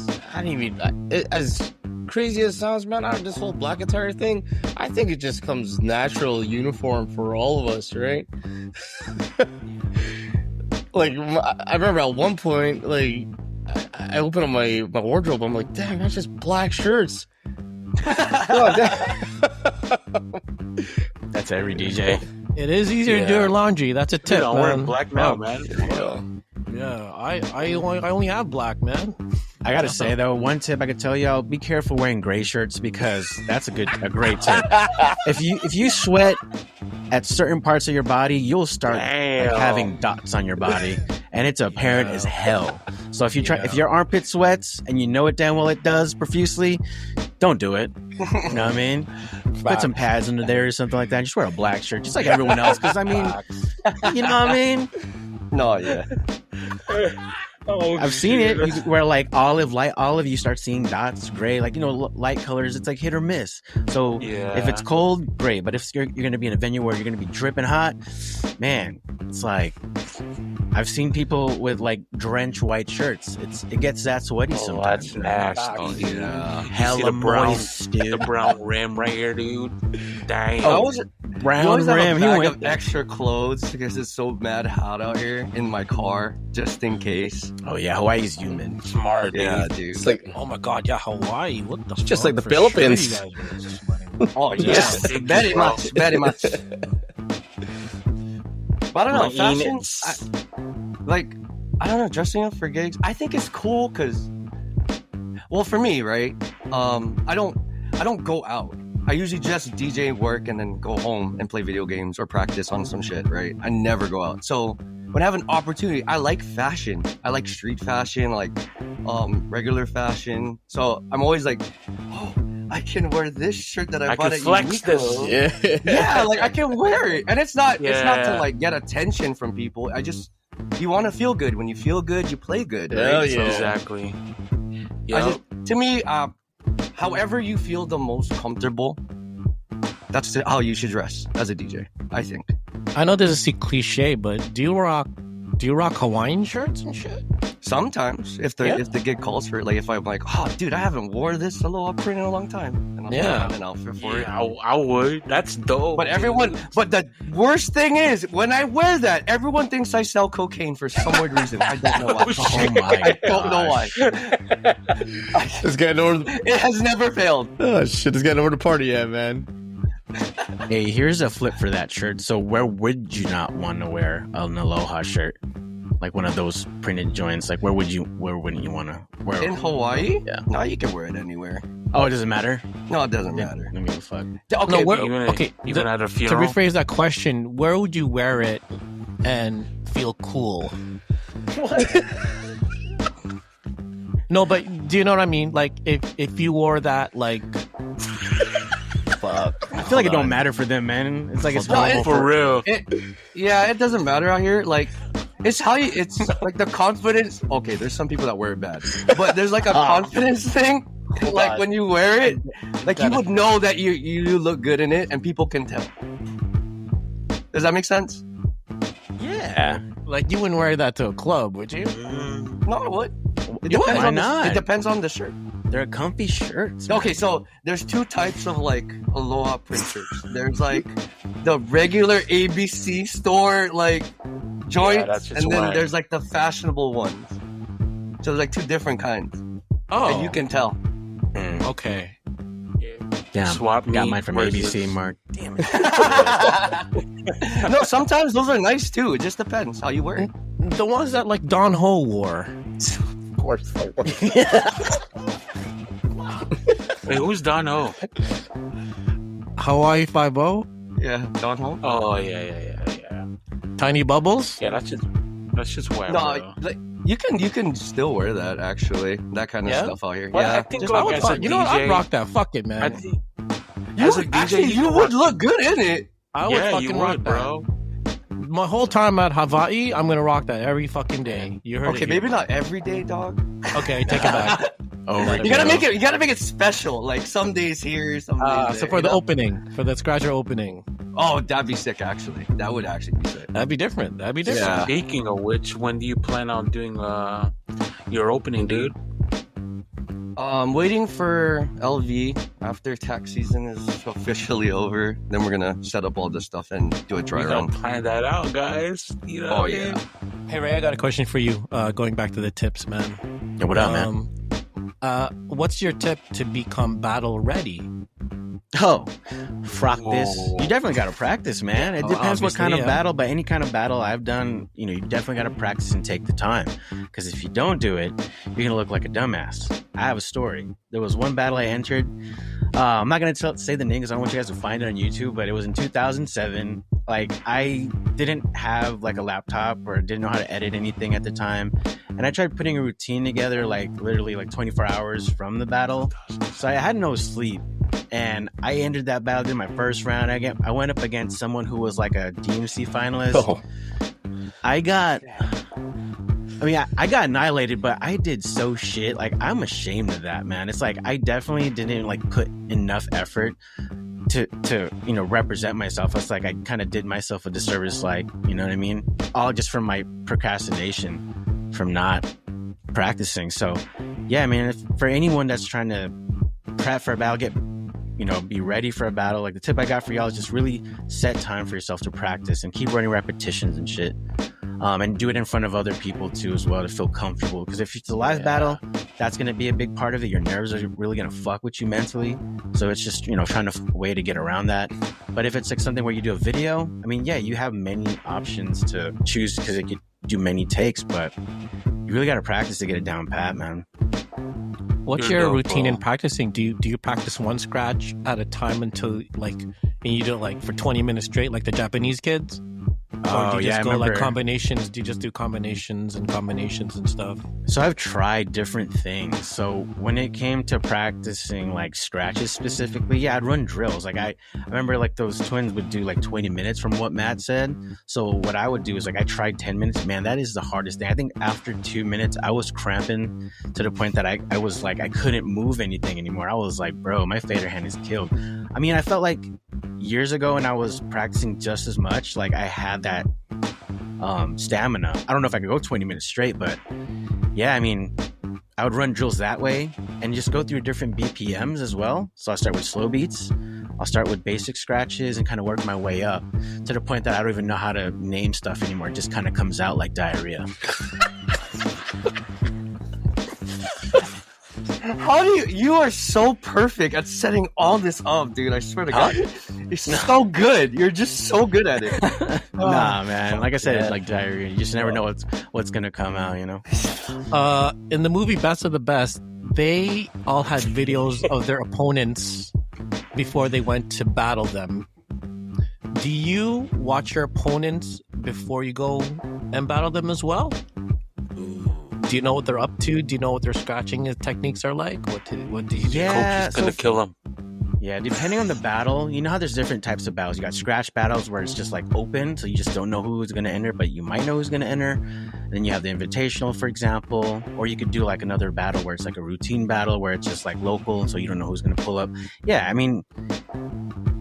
as crazy as it sounds, man. This whole black attire thing, I think it just comes natural, uniform for all of us, right? Like, I remember at one point, like, I opened up my wardrobe. I'm like, damn, that's just black shirts. Oh, That's every DJ. It is easier to do your laundry. That's a tip, Dude, I'm wearing man. black now, man. Yeah, I only have black, man. I gotta say though, one tip I could tell y'all: be careful wearing gray shirts because that's a great tip. If you sweat at certain parts of your body, you'll start having dots on your body, and it's apparent as hell. So if if your armpit sweats and you know it damn well it does profusely, don't do it. You know what I mean? Put some pads under there or something like that. Just wear a black shirt, just like everyone else. Because I mean, you know what I mean? No, yeah. I've seen it where like light olive, you start seeing dots, gray, like, you know, light colors. It's like hit or miss. So if it's cold, great. But if you're going to be in a venue where you're going to be dripping hot, man, it's like I've seen people with like drenched white shirts. It gets that sweaty sometimes. That's nasty. Yeah, You see hella moist, dude. the brown rim right here, dude. Dang. Brown rim. He went of extra clothes because it's so mad hot out here in my car, just in case. Oh yeah, Hawaii's humid. Smart, Yeah, dude. It's like Oh my god, yeah, Hawaii. What the? just fuck? like the For Philippines. Sure you guys are sweating. Oh yes, Yeah. very much, very much. But I don't know, My fashion. Enix. I don't know, dressing up for gigs. I think it's cool because, well, for me, right? I don't go out. I usually just DJ, work, and then go home and play video games or practice on some shit, right? I never go out. So when I have an opportunity, I like fashion. I like street fashion, like regular fashion. So I'm always like, oh, I can wear this shirt that I I bought can at flex Uniqlo. this. Yeah, like I can wear it, and it's not Yeah. to like get attention from people. You want to feel good. When you feel good, you play good. Right? Hell yeah. Exactly. To me, however you feel the most comfortable, that's how you should dress as a DJ, I think. I know this is a cliche, but do you rock Hawaiian shirts and shit? Sometimes, if the gig calls for it, like if I'm like, oh, dude, I haven't wore this aloha print in a long time, and I'll have an outfit for it. I would. That's dope. But dude. but the worst thing is, when I wear that, everyone thinks I sell cocaine for some weird reason. I don't know why. Oh my I don't know why. It's getting over. It has never failed. Oh shit! It's getting over the party, yeah, man. Hey, here's a flip for that shirt. So where would you not want to wear an aloha shirt? Like one of those printed joints. Like where wouldn't you want to wear it? In Hawaii? Yeah. No, you can wear it anywhere. Oh, it doesn't matter? No, it doesn't matter. Let me give a fuck. Okay, No, where- even, okay, even at a To funeral. rephrase that question, where would you wear it and feel cool? No, but do you know what I mean? Like if you wore that, like, fuck. I feel like it don't matter for them, man. It's like it's No, normal for real. it doesn't matter out here. Like, it's like the confidence. Okay, there's some people that wear it bad, but there's like a confidence thing. Like when you wear it, like you would know that you look good in it, and people can tell. Does that make sense? Yeah. Like you wouldn't wear that to a club, would you? No, I would. It Why depends on not? it depends on the shirt. They're comfy shirts. Okay, so there's two types of like aloha print shirts. There's like the regular ABC store like joints, that's just and then whack. there's like the fashionable ones. So there's like two different kinds, Oh, and you can tell. okay. Damn. Swap Got meet mine from versus- ABC, Mark. Damn it. No, sometimes those are nice too. It just depends how you wear it. The ones that like Don Ho wore. Of course. Wait, who's Don O? Hawaii 5-0? Yeah, Don Ho. Oh yeah. Tiny Bubbles? Yeah, that's just whatever. No, like, you can still wear that actually. That kind of Yeah? stuff out here. Well, yeah, I think just- like, I would as a fuck, you know what? I'd DJ rock that. Fuck it, I man. think you as a would, DJ, actually, you can would rock- look good in it. I would Yeah, fucking you rock would, that. bro. My whole time at Hawaii, I'm gonna rock that every fucking day. You heard Okay, it maybe here. not every day, dog. Okay, take it back. Overkill. You gotta make it special. Like some days here, some days there. So for you the know? opening, for the Skratcher opening, Oh, that'd be sick. Actually, that would actually be sick. that'd be different. That'd be different. Yeah. Speaking of which, when do you plan on doing your opening, dude? Waiting for LV after tax season is officially over. Then we're gonna set up all this stuff and do a dry We gotta run. plan that out, guys. You know, Oh yeah. Hey Ray, I got a question for you. Going back to the tips, man. Yeah, what up, man? What's your tip to become battle ready? Oh, frock this. You definitely got to practice, man. It depends what kind of battle, but any kind of battle I've done, you definitely got to practice and take the time. Because if you don't do it, you're going to look like a dumbass. I have a story. There was one battle I entered. I'm not going to say the name because I don't want you guys to find it on YouTube, but it was in 2007. Like, I didn't have like a laptop or didn't know how to edit anything at the time. And I tried putting a routine together, like literally like 24 hours from the battle. So I had no sleep. And I entered that battle in my first round. I went up against someone who was like a DMC finalist. Oh. I got annihilated, but I did so shit. Like, I'm ashamed of that, man. It's like I definitely didn't like put enough effort to represent myself. It's like I kind of did myself a disservice, like, you know what I mean? All just from my procrastination, from not practicing. So, yeah, I mean, for anyone that's trying to prep for a battle, be ready for a battle. Like, the tip I got for y'all is just really set time for yourself to practice and keep running repetitions and shit. And do it in front of other people too as well to feel comfortable. Because if it's a live battle, that's going to be a big part of it. Your nerves are really going to fuck with you mentally. So it's just, trying to way to get around that. But if it's like something where you do a video, I mean, yeah, you have many options to choose because it could do many takes, but you really got to practice to get it down pat, man. What's your routine in practicing? Do you practice one scratch at a time until and you do it like for 20 minutes straight like the Japanese kids? Or do you just go like combinations? Do you just do combinations and stuff? So I've tried different things. So when it came to practicing like scratches specifically, yeah, I'd run drills. Like I remember like those twins would do like 20 minutes from what Matt said. So what I would do is like I tried 10 minutes. Man, that is the hardest thing. I think after 2 minutes, I was cramping to the point that I was like, I couldn't move anything anymore. I was like, bro, my fader hand is killed. I mean, I felt like years ago when I was practicing just as much, like I had that stamina. I don't know if I could go 20 minutes straight, but yeah, I mean, I would run drills that way and just go through different BPMs as well. So I'll start with slow beats. I'll start with basic scratches and kind of work my way up to the point that I don't even know how to name stuff anymore. It just kind of comes out like diarrhea. How do you are so perfect at setting all this up, dude. I swear to God. You're so good. You're just so good at it. Nah, man. Like I said, it's like diarrhea. You just never know what's going to come out, In the movie Best of the Best, they all had videos of their opponents before they went to battle them. Do you watch your opponents before you go and battle them as well? Do you know what they're up to? Do you know what their scratching techniques are like? What do you do? Yeah, Coach is gonna kill them. Yeah, depending on the battle, you know how there's different types of battles. You got scratch battles where it's just like open, so you just don't know who's gonna enter, but you might know who's gonna enter. Then you have the invitational, for example, or you could do like another battle where it's like a routine battle where it's just like local, so you don't know who's gonna pull up. Yeah, I mean,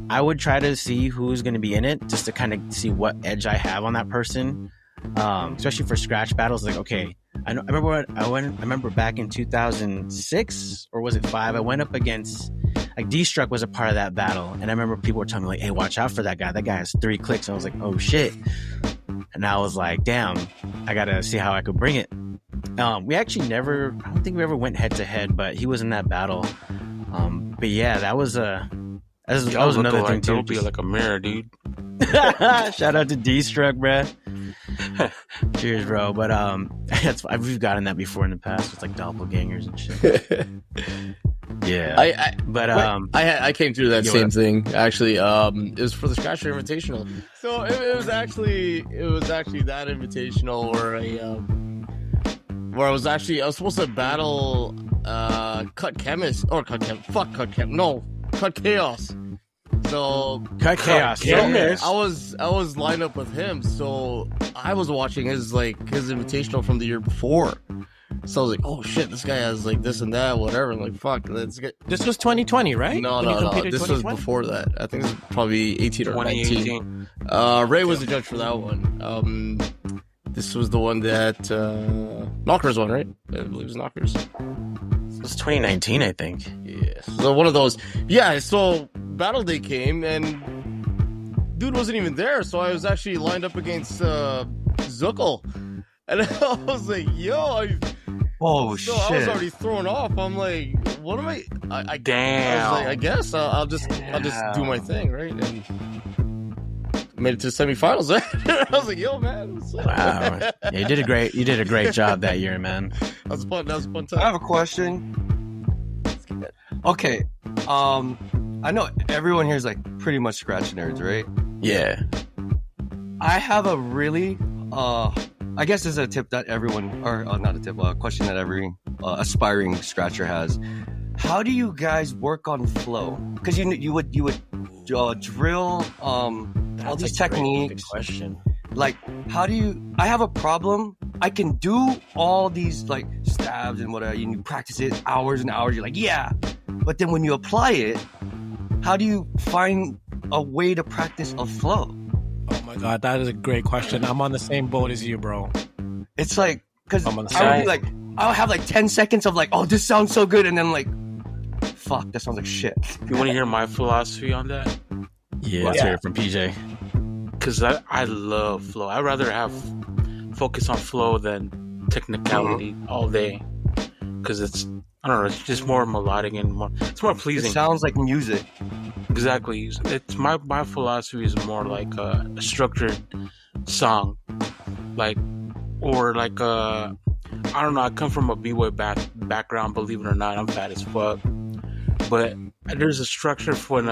I would try to see who's gonna be in it just to kind of see what edge I have on that person. Especially for scratch battles, like okay. I remember back in 2006 or was it 5? I went up against like D-Struck was a part of that battle, and I remember people were telling me like, "Hey, watch out for that guy. That guy has 3 clicks." And I was like, "Oh shit!" And I was like, "Damn, I gotta see how I could bring it." We actually I don't think we ever went head to head, but he was in that battle. But yeah, that was another thing too. Don't be like a mirror, dude. Shout out to D-Struck, bruh. Cheers, bro. But we've gotten that before in the past with like doppelgangers and shit. Yeah, I came through that same thing actually. It was for the Skratcher Invitational. So it was actually that Invitational where I was supposed to battle Cut Chaos. So Cut Chaos. I was lined up with him, so I was watching his invitational from the year before. So I was like, oh shit, this guy has like this and that, whatever. I'm like, fuck, let's get. This was 2020, right? No. This was before that. I think it was probably 18 or 19. Ray was the judge for that one. This was the one that Knockers won, right? I believe it was Knockers. It was 2019, I think. Yeah. So one of those. Yeah. So Battle Day came and dude wasn't even there. So I was actually lined up against Zuckel. And I was like, yo, Oh So I was shit! already thrown off. I'm like, what am I? I Damn. I was like, I guess I'll just do my thing, right? And made it to the semifinals. I was like, yo, man. What's up? Wow. Yeah, you did a great job that year, man. That was fun. That was a fun I have time. a question. Okay, I know everyone here is like pretty much Skratch nerds, right? Yeah. I have a really, I guess this is a tip that everyone, or not a tip, a question that every aspiring Skratcher has. How do you guys work on flow? Because you would drill all these techniques. Good question. Like, how do you? I have a problem. I can do all these like stabs and whatever. You practice it hours and hours. You're like, yeah, but then when you apply it, how do you find a way to practice a flow? Oh my god, that is a great question. I'm on the same boat as you, bro. It's like, because I'm on the I would side. be like, I'll have like 10 seconds of like, oh, this sounds so good, and then like, fuck, that sounds like shit. You want to hear my philosophy on that? Yeah, let's hear it from PJ. Because I love flow. I'd rather have focus on flow than technicality all day. Because it's, I don't know, it's just more melodic and it's more It pleasing. sounds like music. Exactly. It's my philosophy is more like a structured song, like, or like I don't know. I come from a b-boy background. Believe it or not, I'm fat as fuck. But there's a structure when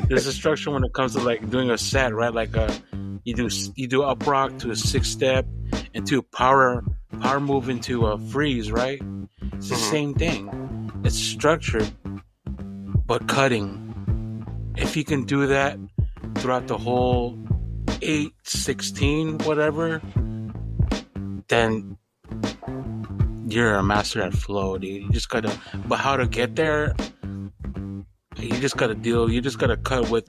there's a structure when it comes to like doing a set, right? Like you do up rock to a 6-step into a power move into a freeze, right? It's the same thing. It's structured but cutting. If you can do that throughout the whole 8, 16, whatever, then you're a master at flow, dude. You just gotta, but how to get there, you just gotta cut with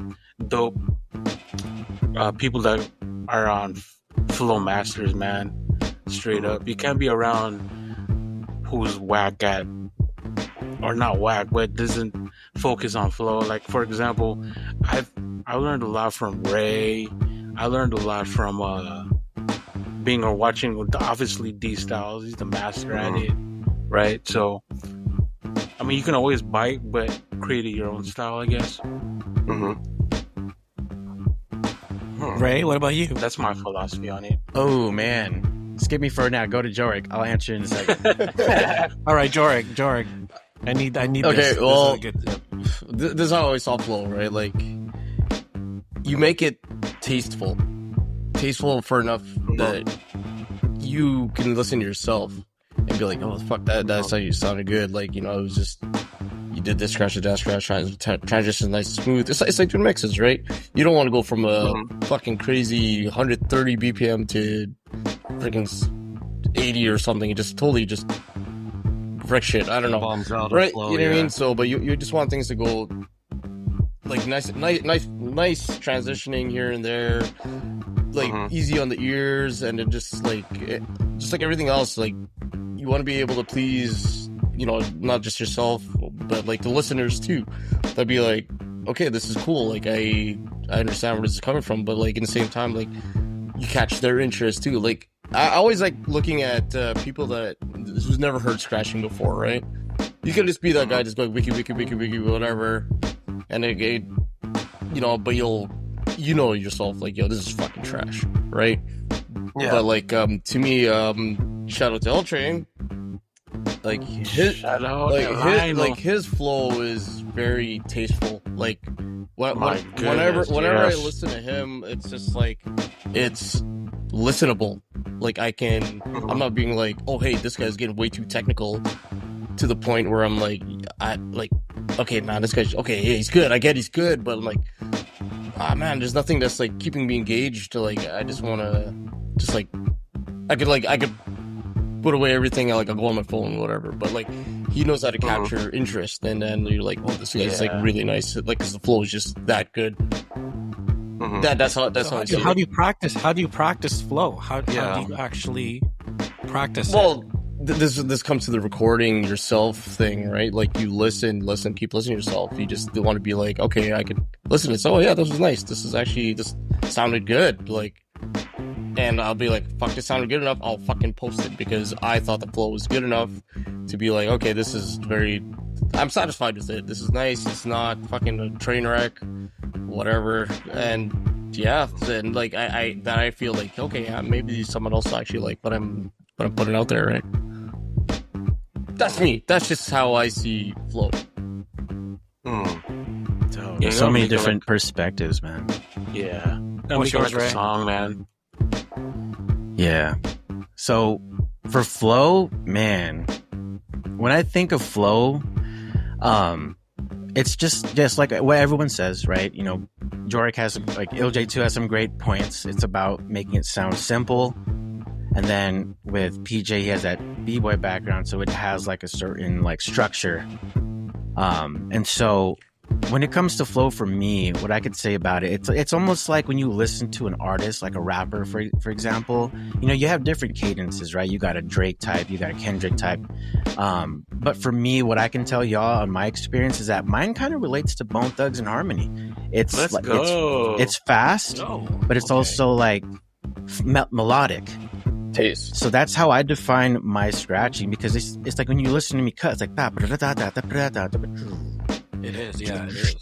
dope people that are on flow masters, man. Straight up. You can't be around who's whack at, or not whack, but doesn't focus on flow. Like, for example, I learned a lot from Ray. I learned a lot from being or watching, obviously, D Styles. He's the master at it, right? So, I mean, you can always bite, but create your own style, I guess. Ray, what about you? That's my philosophy on it. Oh man, skip me for now. Go to Jorik. I'll answer in a second. All right, Jorik. I need Okay, this. well, This is a good tip. This is how I saw flow, right? Like, you make it tasteful for enough that you can listen to yourself and be like, oh fuck, that sounded good. Like, you know, it was just, you did this scratch, that scratch, transition nice and smooth. It's like doing mixes, right? You don't want to go from a fucking crazy 130 BPM to freaking 80 or something. It just totally just wreck shit. I don't know. Bombs out of Right? flow, You know what I yeah. mean? So, but you just want things to go like nice transitioning here and there, like easy on the ears, and then just like everything else, like you want to be able to please, you know, not just yourself, but like the listeners too. They'll be like, okay, this is cool. Like I understand where this is coming from, but like in the same time, like you catch their interest too. Like I always like looking at people who's never heard scratching before, right? You can just be that guy just going wiki, whatever, and it, you know, but you know yourself, like, yo, this is fucking trash, right? Yeah. But like to me, shout out to L Train. Like Shout out his flow is very tasteful. Like My whenever goodness, I yes. listen to him, it's just like it's listenable. Like I'm not being like, oh hey, this guy's getting way too technical to the point where I'm like, okay man, this guy's okay, yeah, he's good. I get he's good, but I'm like, man, there's nothing that's like keeping me engaged. To like, I just want to, just like, I could put away everything. Like I'll go on my phone, whatever. But like, he knows how to capture interest, and then you're like, oh, this guy's like really nice. Like, cause the flow is just that good. That's how I see it. How do you practice? How do you practice flow? How do you actually practice it? Well, this comes to the recording yourself thing, right? Like you listen, keep listening to yourself. You just want to be like, okay, I could listen to this. Oh yeah, this was nice. This sounded good. Like, and and I'll be like, fuck, this sounded good enough, I'll fucking post it because I thought the flow was good enough to be like, okay, this is I'm satisfied with it. This is nice. It's not fucking a train wreck, whatever. And yeah, and like I feel like, okay, yeah, maybe someone else actually like what I'm putting out there, right? That's me. That's just how I see flow. There's so many different perspectives, man. Yeah. What's your song, man? Yeah. So for flow, man, when I think of flow, it's just like what everyone says, right? You know, Jorik has like LJ2 has some great points. It's about making it sound simple. And then with PJ, he has that b-boy background, so it has like a certain like structure. And so when it comes to flow for me, what I could say about it, it's almost like when you listen to an artist, like a rapper, for example, you know, you have different cadences, right? You got a Drake type, you got a Kendrick type. But for me, what I can tell y'all on my experience is that mine kind of relates to Bone Thugs and Harmony. It's Let's like, go. It's fast, but it's also like melodic. Taste. So that's how I define my scratching, because it's like when you listen to me cut, it's like It is, yeah, it is.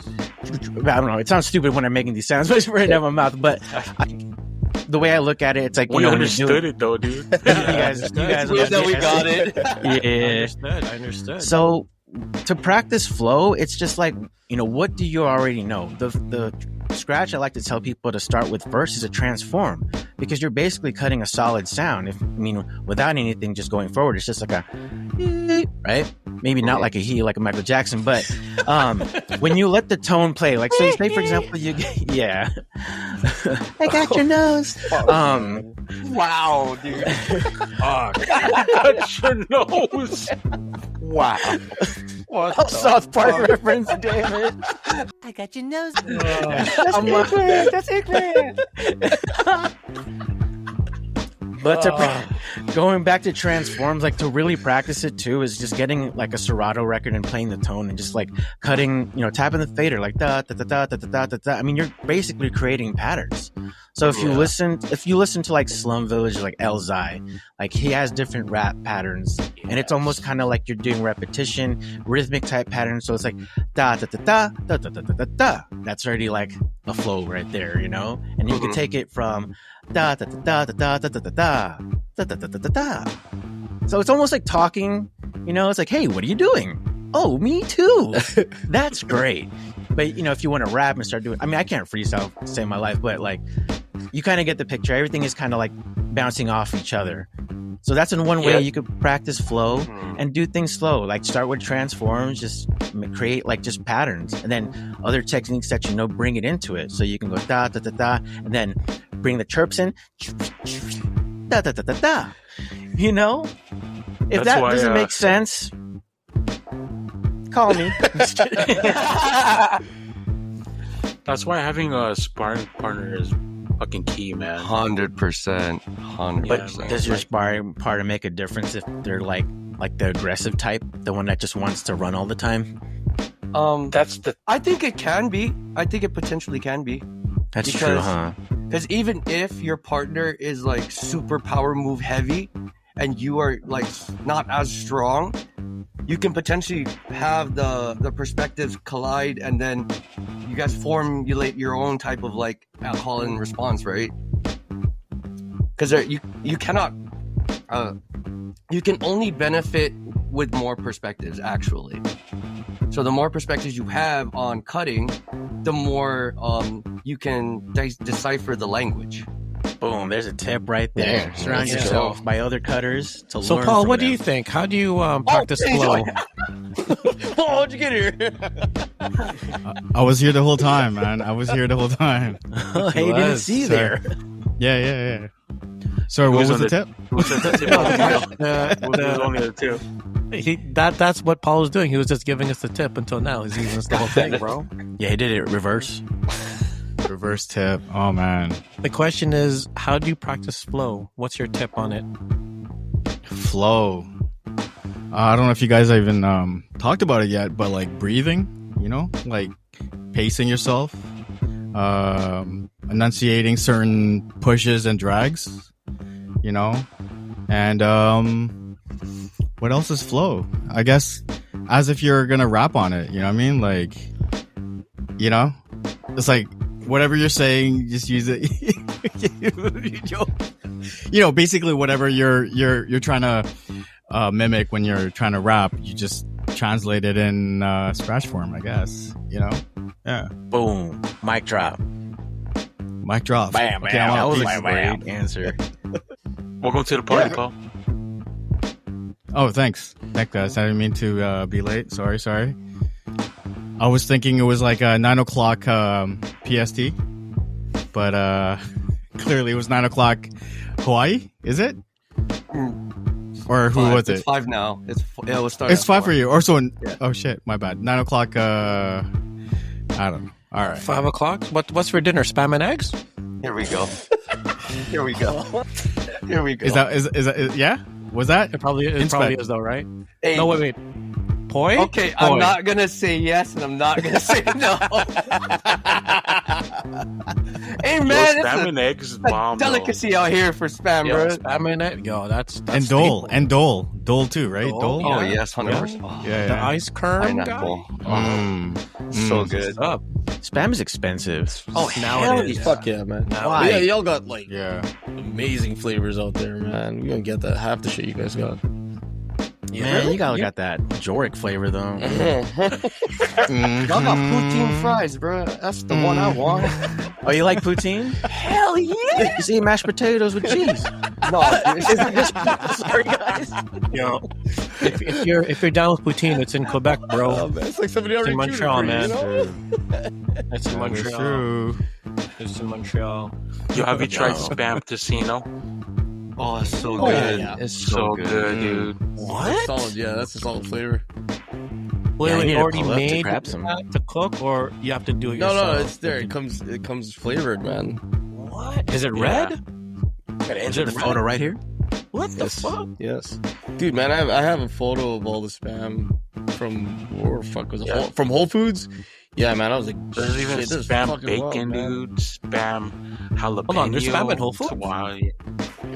I don't know. It sounds stupid when I'm making these sounds right out of my mouth, but the way I look at it, it's like, we understood it though, dude. you guys that we got it. Yeah. I understood. So to practice flow, it's just like, you know, what do you already know? The scratch I like to tell people to start with first is a transform, because you're basically cutting a solid sound. Without anything just going forward, it's just like a right? Maybe not like a he, like a Michael Jackson, but when you let the tone play, like say for example, I got your nose. Wow, dude. I got your nose. Wow. What South Park reference, damn it. I got your nose. That's it. But going back to transforms, like to really practice it too, is just getting like a Serato record and playing the tone and just like cutting, you know, tapping the fader like da da da da da da da da. I mean, you're basically creating patterns. So if you listen to like Slum Village, like Elzai, like he has different rap patterns, and it's almost kind of like you're doing repetition, rhythmic type patterns. So it's like da da da da da da da da da. That's already like a flow right there, you know. And you can take it from da da da da da da da da da da da da da da. So it's almost like talking, you know. It's like, hey, what are you doing? Oh, me too. That's great. But you know, if you want to rap and start doing, I mean, I can't freestyle to save my life, but like, you kind of get the picture. Everything is kind of like bouncing off each other. So that's in one way you could practice flow and do things slow. Like start with transforms, just create like just patterns, and then other techniques that you know, bring it into it. So you can go da da da da, and then bring the chirps in, da da da da da. You know, if that doesn't make sense, call me. That's why having a sparring partner is fucking key, man. 100%. But does your sparring partner make a difference if they're like the aggressive type, the one that just wants to run all the time? I think it can be. I think it potentially can be. That's true, huh? Because even if your partner is like super power move heavy and you are like not as strong, you can potentially have the perspectives collide, and then you guys formulate your own type of like call and response, right? Because you cannot you can only benefit with more perspectives, actually. So the more perspectives you have on cutting, the more you can decipher the language. Boom, there's a tip right there. Yeah, Surround yourself by other cutters to learn. So, Paul, from what do them. you think? How do you practice flow? Paul, how'd you get here? I was here the whole time, man. I was here the whole time. Hey, you didn't see there. Yeah. Sorry, what was the tip? It was only the tip. That's what Paul was doing. He was just giving us the tip until now. He's giving us the whole thing, bro. Yeah, he did it reverse. Reverse tip. Oh, man. The question is, how do you practice flow? What's your tip on it? Flow. I don't know if you guys even talked about it yet, but like breathing, you know, like pacing yourself. enunciating certain pushes and drags, you know, and what else is flow? I guess as if you're gonna rap on it, you know what I mean? Like, you know, it's like whatever you're saying, just use it. You know, basically whatever you're trying to mimic when you're trying to rap, you just translate it in scratch form, I guess. You know, yeah. Boom, mic drop. Mic drop. Bam, bam. Okay, That was peace. a great answer. Welcome to the party, Paul. Oh, thanks. Thanks, guys. I didn't mean to be late. Sorry. I was thinking it was like 9 o'clock PST, but clearly it was 9 o'clock Hawaii. Is it? Or who was it? It's 5 now. It was starting. It's 5 for you. Or so. Yeah. Oh shit, my bad. 9 o'clock. I don't know. All right. 5 o'clock. What's for dinner? Spam and eggs? Here we go. Here we go. Here we go. Is that yeah? Was that? It probably Inspekt. is though, right? Hey, No, wait. Poi? Okay, Poi. I'm not gonna say yes, and I'm not gonna say no. Hey man, it's Spam and eggs is bomb. though. delicacy out here for spam, Yo, bro. spam and egg. Yo, that's And staple. Dole too, right? Dole, Dole. Oh Yeah. yes, 100%. Yeah. The ice cream Pineapple. guy. So good. What's up? Spam is expensive. Oh, now hell it is. yeah. Fuck yeah, man. Why? Yeah, y'all got like Yeah. amazing flavors out there, man. We gonna get that half the shit you guys got. Man, you got that Joric flavor though. Mm-hmm. Y'all got poutine fries, bro. That's the one I want. Oh, you like poutine? Hell yeah! You see mashed potatoes with cheese. No, Sorry, guys. Yo, if you're down with poutine, it's in Quebec, bro. Man, it's like somebody It's already in Montreal, tutored man. me, you know? It's in That is Montreal. true. It's in Montreal. Yo, have you tried Spam Tocino? oh, it's so Oh, good. yeah. It's So good, dude. That's solid, yeah, that's a solid flavor. Yeah, I Wait, need to already pull up to made grab some. to cook, or you have to do it No, yourself? no, it's there. It comes flavored, man. What? Is it Yeah. red? Is it the photo right here? What the fuck? Yes, dude, man, I have a photo of all the spam from where fuck was it? From Whole Foods. Yeah, man, I was like, There's even shit, this is Spam fucking bacon, wild, man. dude. Spam jalapeno. Hold on, there's Spam at Whole Foods? Wow.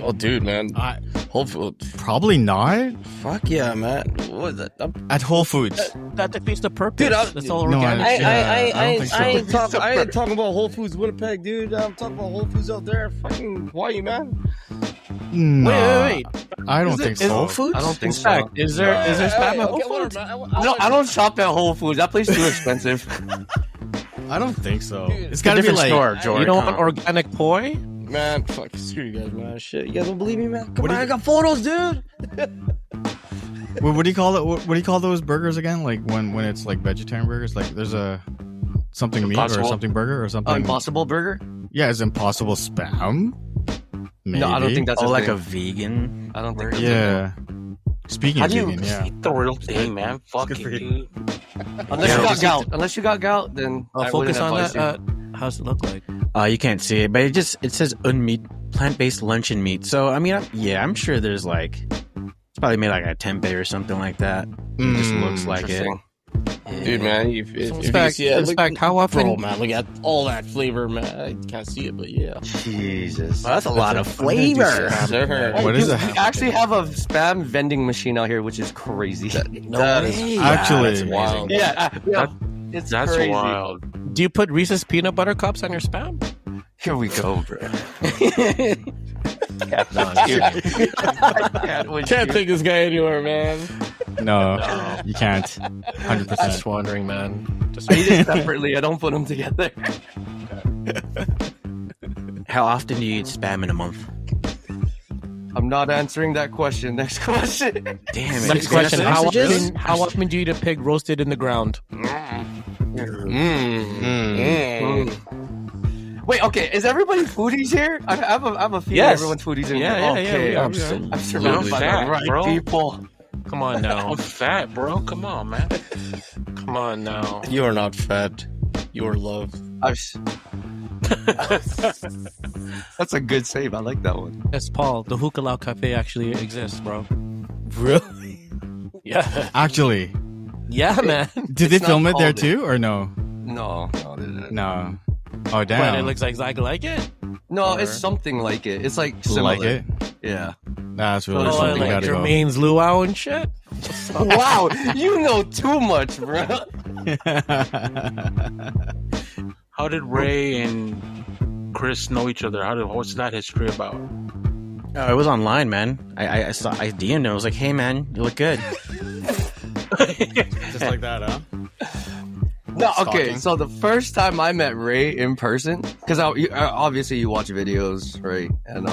Oh, dude, man, I Whole Foods. probably not Fuck yeah, man. What is that? at Whole Foods. That defeats the purpose. Dude, That's all no, organic. I don't think so. I ain't talking about Whole Foods Winnipeg, dude. I'm talking about Whole Foods out there, fucking Hawaii, man. No, Wait. I don't Is it- think is so. Whole Foods? I don't think so. Inspekt. Is there spam at Whole Okay, whatever, Foods? man. I don't shop at Whole Foods. That place is too expensive. I don't think so. Dude, It's got to be Different like store, Joric. You don't huh? want organic poi? Man, fuck, screw you guys, man. Shit, you guys don't believe me, man? Come What do on, you- I got photos, dude. what do you call it? What do you call those burgers again? Like when it's like vegetarian burgers, like there's a something meat or Impossible. something burger or something. Impossible Burger? Yeah, is Impossible Spam? Maybe. No, I don't think that's Oh, a like thing. a vegan. I don't think. burger? Yeah. Speaking How of do you vegan, yeah. eat the real thing, man? Fuck good it, for you. dude. Unless Yeah, you got just- gout. Unless you got gout, then I Focus wouldn't on advise that. you. How's it look like? You can't see it, but it says unmeat, plant-based luncheon meat. So I mean, I'm sure there's like it's probably made like a tempeh or something like that. It just looks like it. Interesting. Dude, man, if you can Inspekt, see it, look- Inspekt, how often? Bro, man, look at all that flavor, man. I can't see it, but yeah. Jesus. That's a lot of flavor. Sir. What is We it? actually have a spam vending machine out here, which is crazy. That is Actually, that's wild. yeah, it's That's crazy. wild. Do you put Reese's peanut butter cups on your spam? Here we go, bro. Can't take this guy anywhere, man. no, you can't. 100%. Just wondering, man. Just I eat it separately. I don't put them together. How often do you eat spam in a month? I'm not answering that question. Next question. Damn it. Next question: Messages? How often do you eat a pig roasted in the ground? Wait, okay. Is everybody foodies here? I have a feeling Yes. everyone's foodies in Yeah, here. yeah, Okay. yeah. I'm surrounded by fat, the right bro. people. Come on now. I'm fat, bro. Come on, man. Come on now. You are not fat. You are loved. That's a good save. I like that one. Yes, Paul. The Hookah Lao Cafe actually exists, bro. Really? Yeah. Actually, Yeah, man. did they It's film not it there called it. too, or no? No, they didn't. No. Oh But damn. it looks exactly like it. No, Or- it's something like it. It's like similar. like it. Yeah. That's really Oh, something. like Gotta go. Jermaine's luau and shit. Wow, you know too much, bro. How did Ray and Chris know each other? What's that history about? Oh, it was online, man. I saw, I DM'd him. I was like, hey, man, you look good. Just like that, huh? No, okay. Stalking. So the first time I met Ray in person, because obviously you watch videos, right? And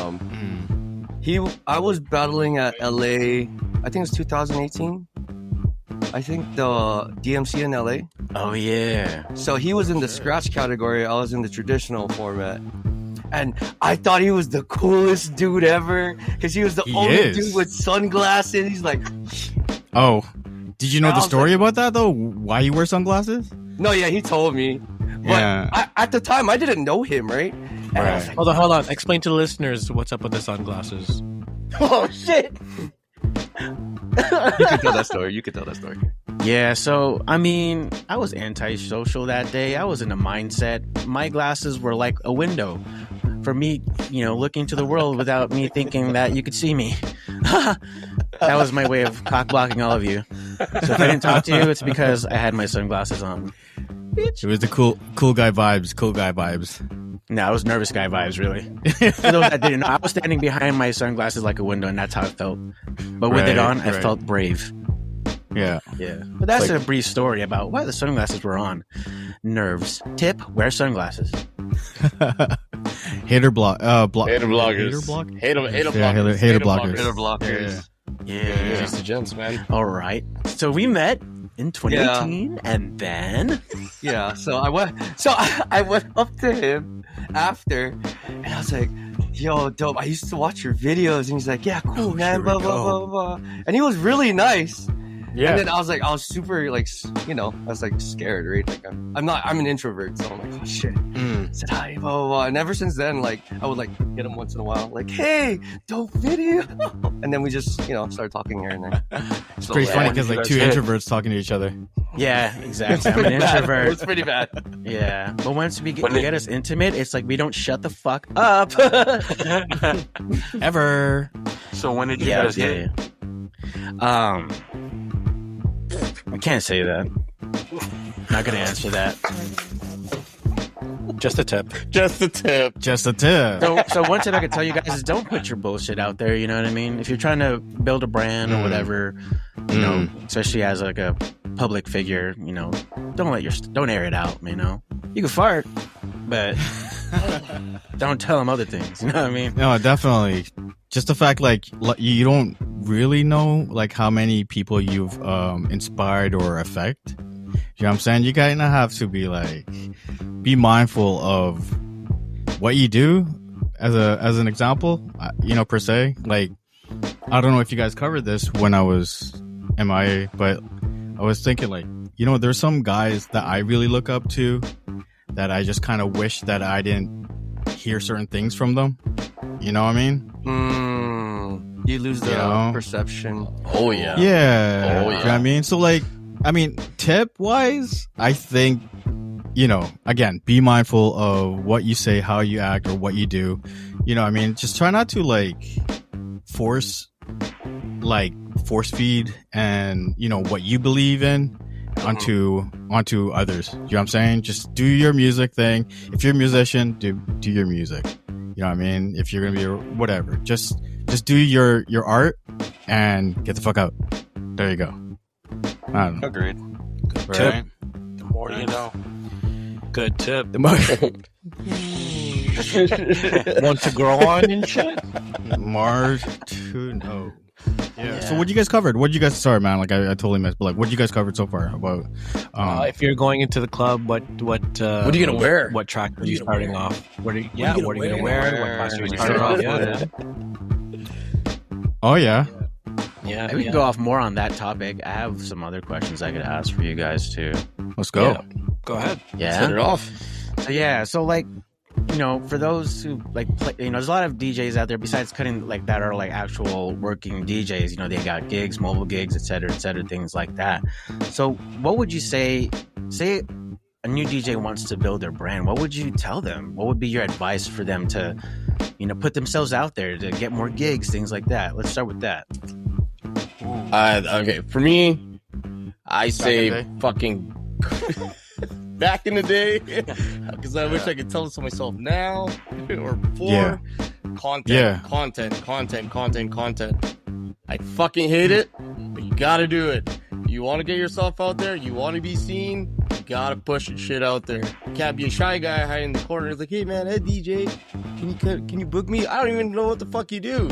I was battling at LA. I think it was 2018. I think the DMC in LA. Oh, yeah. So he was in the scratch category. I was in the traditional format. And I thought he was the coolest dude ever because he was the only is. dude with sunglasses. He's like, Oh, did you know I the was story about that though? Why you wear sunglasses? no, yeah, he told me. But Yeah. at the time, I didn't know him, right? And I was like, Hold on. Explain to the listeners what's up with the sunglasses. oh, shit. You can tell that story. Yeah, so, I mean, I was antisocial that day. I was in a mindset. My glasses were like a window for me, looking to the world without me thinking that you could see me. That was my way of cock blocking all of you. So if I didn't talk to you, it's because I had my sunglasses on. It was the cool guy vibes. Cool guy vibes. No, it was nervous guy vibes, really. For those that didn't know, I was standing behind my sunglasses like a window, and that's how it felt. But with it Right, on, I right. felt brave. Yeah. Yeah. But that's Like- a brief story about why the sunglasses were on. Nerves. Tip, wear sunglasses. Hater block. Hater bloggers. Hater block. Hater Yeah, bloggers. hater bloggers. Hater blockers. Yeah. Just the gents, man. All right. So we met in 2018, and then Yeah, so I went up to him after, and I was like, "Yo, dope! I used to watch your videos." And he's like, "Yeah, cool, man." we Blah blah go. blah blah. And he was really nice. yeah. And then I was super like, I was like scared, right? Like I'm an introvert, so I'm like, oh shit. Said hi, blah blah blah. And ever since then, like I would like hit him once in a while, like, "Hey, dope video." And then we just started talking here and there. It's pretty funny because like two introverts talking to each other. Yeah, exactly. I'm an introvert. It's pretty bad. Yeah. But once we When it- get us intimate, it's like we don't shut the fuck up. Ever. So when did you Yeah, guys hit? yeah. I can't say that. Not gonna answer that. Just a tip. Just the tip. Just a tip. So one tip I could tell you guys is don't put your bullshit out there. You know what I mean? If you're trying to build a brand or whatever, especially as like a public figure, don't air it out. You can fart, but don't tell them other things. You know what I mean? No, definitely. Just the fact like you don't really know like how many people you've inspired or affect. You know what I'm saying? You kind of have to be mindful of what you do as an example, per se. Like, I don't know if you guys covered this when I was MIA, but I was thinking like, there's some guys that I really look up to that I just kind of wish that I didn't hear certain things from them. You know what I mean? You lose the perception. Oh yeah. Yeah. Oh, You know what I mean? So tip wise, I think, again, be mindful of what you say, how you act, or what you do. You know what I mean? Just try not to force feed and, what you believe in onto others. You know what I'm saying? Just do your music thing. If you're a musician, do your music. You know what I mean? If you're gonna be whatever, just do your art and get the fuck out. There you go. I don't know. Agreed. Right? The more you know. Good tip. The more- Want to grow on and shit? Martuno. Yeah. So what you guys covered? What you guys? Sorry, man. I totally missed. But what you guys covered so far about? If you're going into the club, what What are you gonna wear? What track are you gonna starting wear? off? What are you you gonna gonna wear? wear? What costume are you What starting are off you with? Oh yeah. Yeah, Maybe we can go off more on that topic. I have some other questions I could ask for you guys too. Let's go. Yeah. Go ahead. Yeah. Set it off. So for those who play, there's a lot of DJs out there besides cutting that are actual working DJs. They got gigs, mobile gigs, et cetera, things like that. So what would you say a new DJ wants to build their brand, what would you tell them? What would be your advice for them to, put themselves out there to get more gigs, things like that? Let's start with that. Okay, for me, I say fucking back in the day, because I wish I could tell this to myself now or before. Content. I fucking hate it, but you gotta do it. You want to get yourself out there, you want to be seen, you gotta push your shit out there. You can't be a shy guy hiding in the corner. It's like, hey man, hey DJ, can you book me? I don't even know what the fuck you do.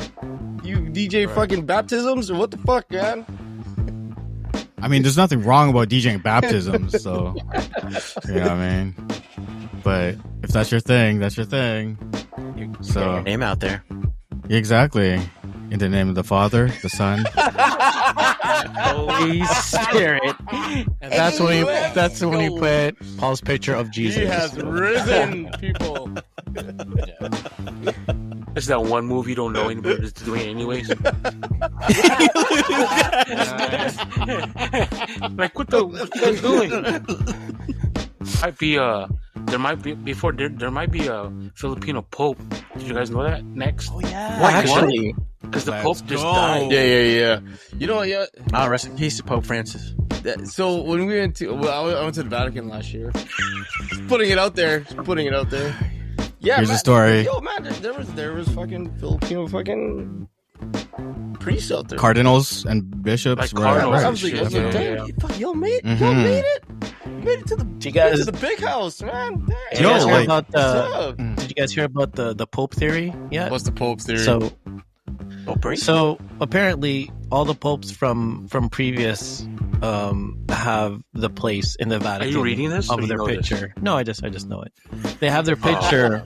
You DJ fucking baptisms or what the fuck, man? I mean, there's nothing wrong about DJing baptisms, so you know what I mean. But if that's your thing, that's your thing. So Get your name out there. Exactly. In the name of the Father, the Son, Holy Spirit. And that's when he put Paul's picture of Jesus. He has risen, people. It's that one move you don't know anybody's doing anyways. Like, what you guys doing? There might be a Filipino Pope. Did you guys know that? Next. Oh, yeah. What, actually? Because the Pope just go. died. Yeah. You know what? Yeah. Rest in peace to Pope Francis. So when we went to, I went to the Vatican last year. Putting it out there. Yeah, here's man, the story. Yo, man, there was fucking Filipino fucking priests out there. Cardinals and bishops. Like were- cardinals right. I was like, Yeah. damn, fuck, y'all made it. Mhm. You made it to the big house, man. Damn. Did you guys hear like- about What's the? up? Did you guys hear about the Pope theory yet? What's the Pope's theory? So apparently, all the popes from previous have the place in the Vatican. Are you reading this? Or of you their know this? picture? No, I just know it. They have their picture.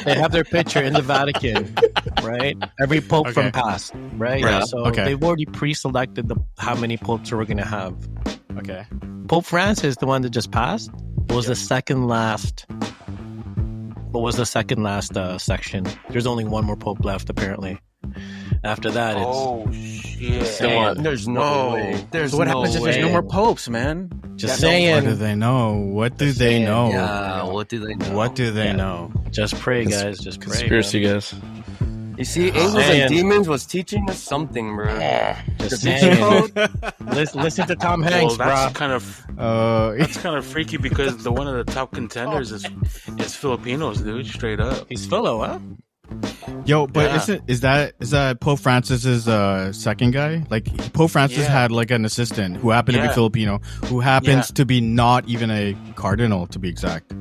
They have their picture in the Vatican, right? Every pope from past, right? Right. So Okay. they've already pre-selected how many popes we're gonna have. Okay. Pope Francis, the one that just passed, was the second last. What was the second last section? There's only one more pope left, apparently. After that, it's Oh shit! Saying. There's no way. There's So what no happens if there's no way. more popes, man? just What saying. do they know? What do they know? Yeah, what do they know? What do they know? Just pray, guys. Just pray. Conspiracy, guys. You see, angels saying. and demons was teaching us something, bro. Just The saying. code. Listen to Tom Well, Hanks, that's bro. kind of It's kind of freaky because one of the top contenders is Filipinos, dude. Straight up. He's Philo, huh? yo, but Yeah. is that Pope Francis's second guy? Like Pope Francis Yeah. had like an assistant who happened to be Yeah. Filipino, who happens Yeah. to be not even a cardinal, to be exact.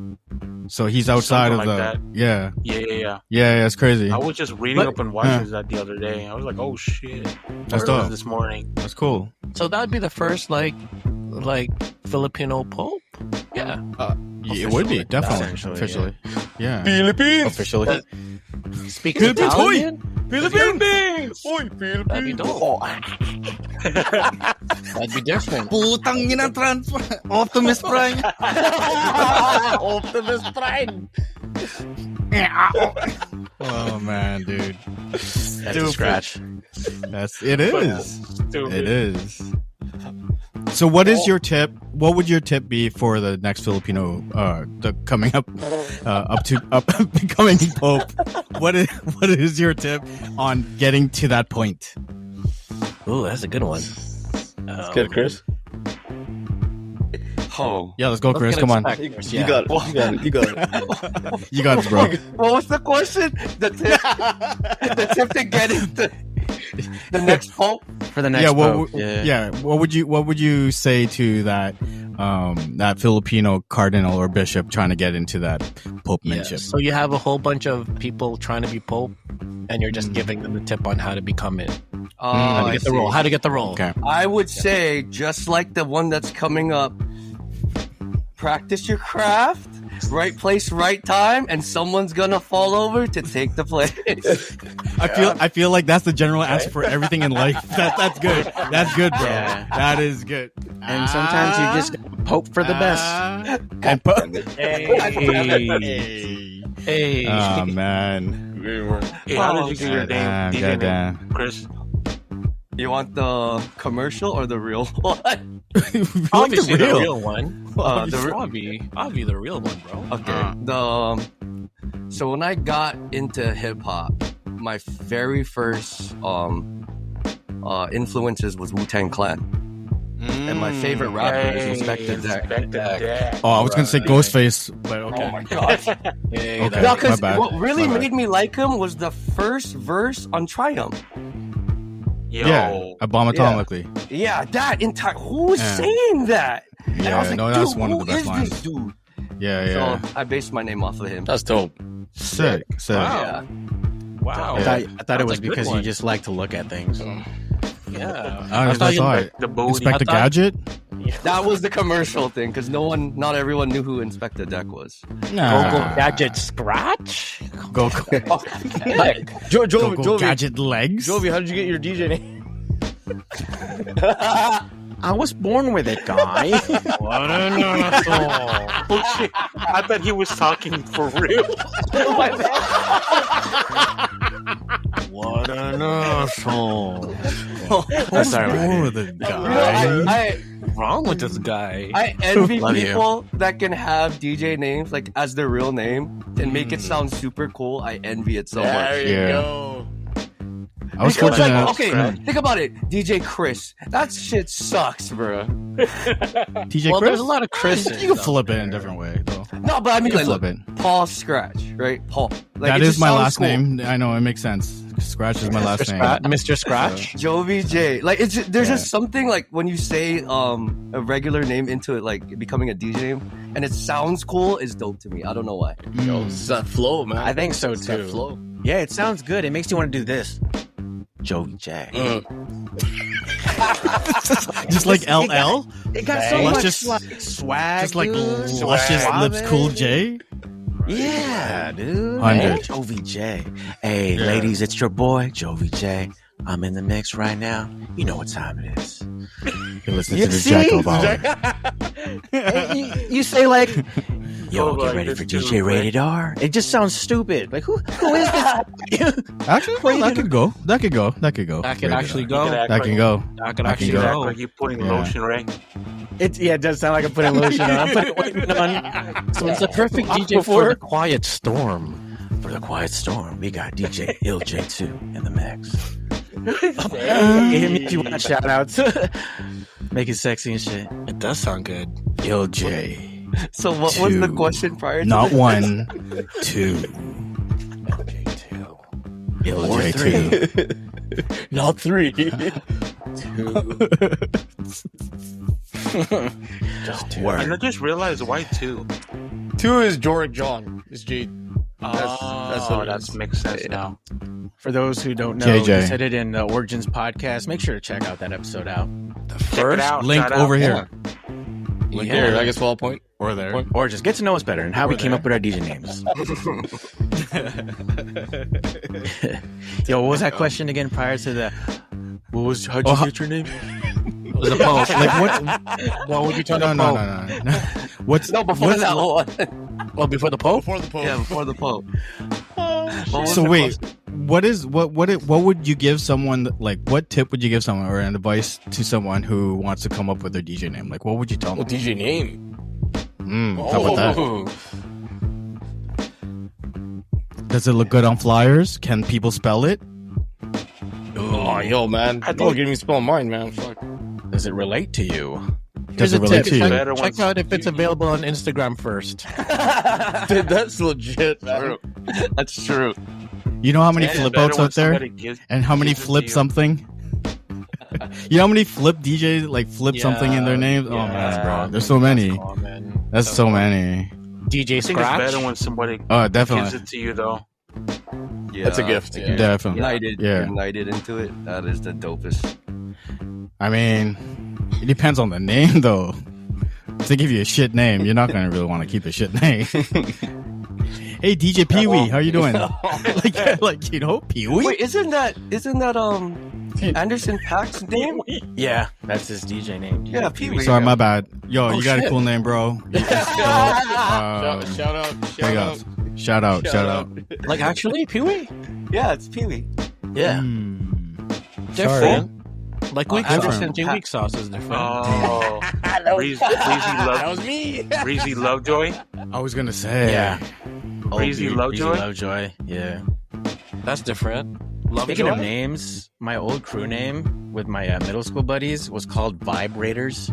So he's outside Something of like the that. yeah. Yeah. It's crazy. I was just reading But- up and watching that the other day. I was like, oh shit. That's Where was dope. this morning. That's cool. So that'd be the first like Filipino pope. Yeah. Yeah, it would be definitely Essentially, officially. Yeah. Philippines. Officially. Speaking Italian, Philippines. Oy, that'd be Philippines. dope. That'd be different. Putang ina transfer. Optimus Prime. Optimus Prime. Oh man, dude. That's a scratch. It is. Stupid. It is. So what is your tip? What would your tip be for the next Filipino the coming up becoming Pope? What is your tip on getting to that point? Ooh, that's a good one. Good, Chris. Oh. Yeah, let's go, Chris. Come on. You got it. You got it. You got this, bro. What was the question? The tip. The tip to get into the next pope. For the next Yeah, pope. What would you say to that that Filipino cardinal or bishop trying to get into that Yeah. popemanship? So you have a whole bunch of people trying to be pope, and you're just giving them the tip on how to become it. How to I get the see. role. How to get the role. Okay. I would say, just like the one that's coming up, practice your craft, right place, right time, and someone's gonna fall over to take the place. I feel like that's the general answer for everything in life. That's good. That's good, bro. Yeah. That is good. And sometimes you just hope for the best. And Hey. Oh man. Hey, how did you get your Goddamn, DJ goddamn. name, Chris? You want the commercial or the real one? Obviously the the real. real one. The I'll be the real one, bro. Okay. So when I got into hip hop, my very first influences was Wu-Tang Clan, and my favorite rapper is Inspekt. Oh, I was gonna say Ghostface, but okay. Oh my god! Hey, Okay. No, My because bad. what really My bad. made me like him was the first verse on Triumph. Yo. Yeah, a bomb atomically. Yeah, that entire who was Yeah. saying that? And I Yeah, was like, no, that's dude, one of who the best is lines. this dude? Yeah. So I based my name off of him. That's dope. Sick. Wow. Yeah. Wow. I thought it That's was a good because you one. just like to look at things. Yeah. That's all right. The booty. Inspect the gadget? That was the commercial thing because not everyone knew who Inspect Deck was. Nah. Gadget Skratch? Go Jovie, gadget legs. Jovie, how did you get your DJ name? I was born with it, guy. What an asshole. Oh, shit. I thought he was talking for real. What an asshole. That's all right. Oh, the guy. What's wrong with this guy? I envy Love you. people that can have DJ names like as their real name and make it sound super cool. I envy it so much. There you Yeah. go. I was Because, like, fortunate. okay, think about it. DJ Chris. That shit sucks, bro. TJ Well, Chris? there's a lot of Chris's. You can flip it in a different way, though. No, but I mean, You like, can flip look, it. Paul Skratch, right? Paul. Like, That it is just my sounds last cool. name. I know, it makes sense. Scratch is my last name. Mr. Scratch? Jovie J. Like, it's just, there's Yeah. just something like when you say a regular name into it, like becoming a DJ name, and it sounds cool, is dope to me. I don't know why. Yo, it's that flow, man. I think so It's that too. flow. Yeah, it sounds good. It makes you want to do this. Jovie J. Just like LL? It got so Let's much just- like swag. Just like dude. luscious Suave. lips cool J? Yeah, dude. 100. Jovie J. Hey, ladies, it's your boy, Jovie J. I'm in the mix right now. You know what time it is. You're listening You to the see? Jackal Bauer. You say like, yo, Oh, get like, ready it's for too DJ Rated-R. It just sounds stupid. Like, who is this? Actually, well, that could go. That could go. That could actually You go. could act That like, can go. That could That actually can You could act go. like you're putting Yeah. lotion, right? It does sound like I'm putting lotion on. I'm putting ointment on. So it's a perfect DJ for the quiet storm. For the quiet storm, we got DJ Ill J2 in the mix. Hit me if you want shout outs. Make it sexy and shit. It does sound good. Ill J. So what was the Two. question prior to Not this? 1, 2. Ill Or J2. 3. Not 3. Just two. And I just realized why two. 2 is Jorick John. It's J. That's what it That is. makes sense now. For those who don't know, JJ. we said it in the Origins podcast. Make sure to check out that episode out. Check it out. Link shout out. over here. Like here, I guess 12 point. Or there. Or just get to know us better and how we came up with our DJ names. Yo, what was that question again prior to the... How'd you get your name? It was a post. Like what? What would you tell the No. Pope? What's No, before what's- that one. Well, before the Pope? Before the Pope. Yeah, before the Pope. What was So the wait, question? what would you give someone, like what tip would you give someone or an advice to someone who wants to come up with their DJ name? Like what would you tell Well, them? DJ name. How about that? Does it look good on flyers? Can people spell it? Oh, yo, man. I think- Don't get me spell mine, man. Fuck. Does it relate to you? Does Here's it a relate tip. to you? Better Check ones- out if it's available on Instagram first. Dude, that's legit, man. That's true. You know how many It's flip better outs when out there? somebody gives- And how many gives it to flip you. something? You know how many flip DJs like flip something in their names? Oh Yeah. man, bro. There's so many. That's so many. DJ I think it's better Scratch. when somebody Oh, gives definitely. it to you, though. Yeah. That's a gift. Yeah. Definitely. United Yeah. into it. That is the dopest. I mean, it depends on the name though. If they give you a shit name, you're not gonna really want to keep a shit name. Hey DJ Pee Wee, how you doing? like you know, Pee Wee. Wait, isn't that Anderson .Paak's name? Yeah, that's his DJ name. Yeah, Pee Wee. Sorry, my bad. Yo, Oh, you got a shit. cool name, bro. You just spelled, Shout out. big ups. Shout out. Like, actually, Pee Wee? Yeah, it's Pee Wee. Yeah. Hmm. Sorry. Like weak sauce. Anderson Weak sauce is different. Oh, Breezy That was me. Breezy Lovejoy. I was gonna say. Yeah. Breezy Lovejoy? Lovejoy. Yeah. That's different. Speaking of Lovejoy? names, my old crew name with my middle school buddies was called Vibrators.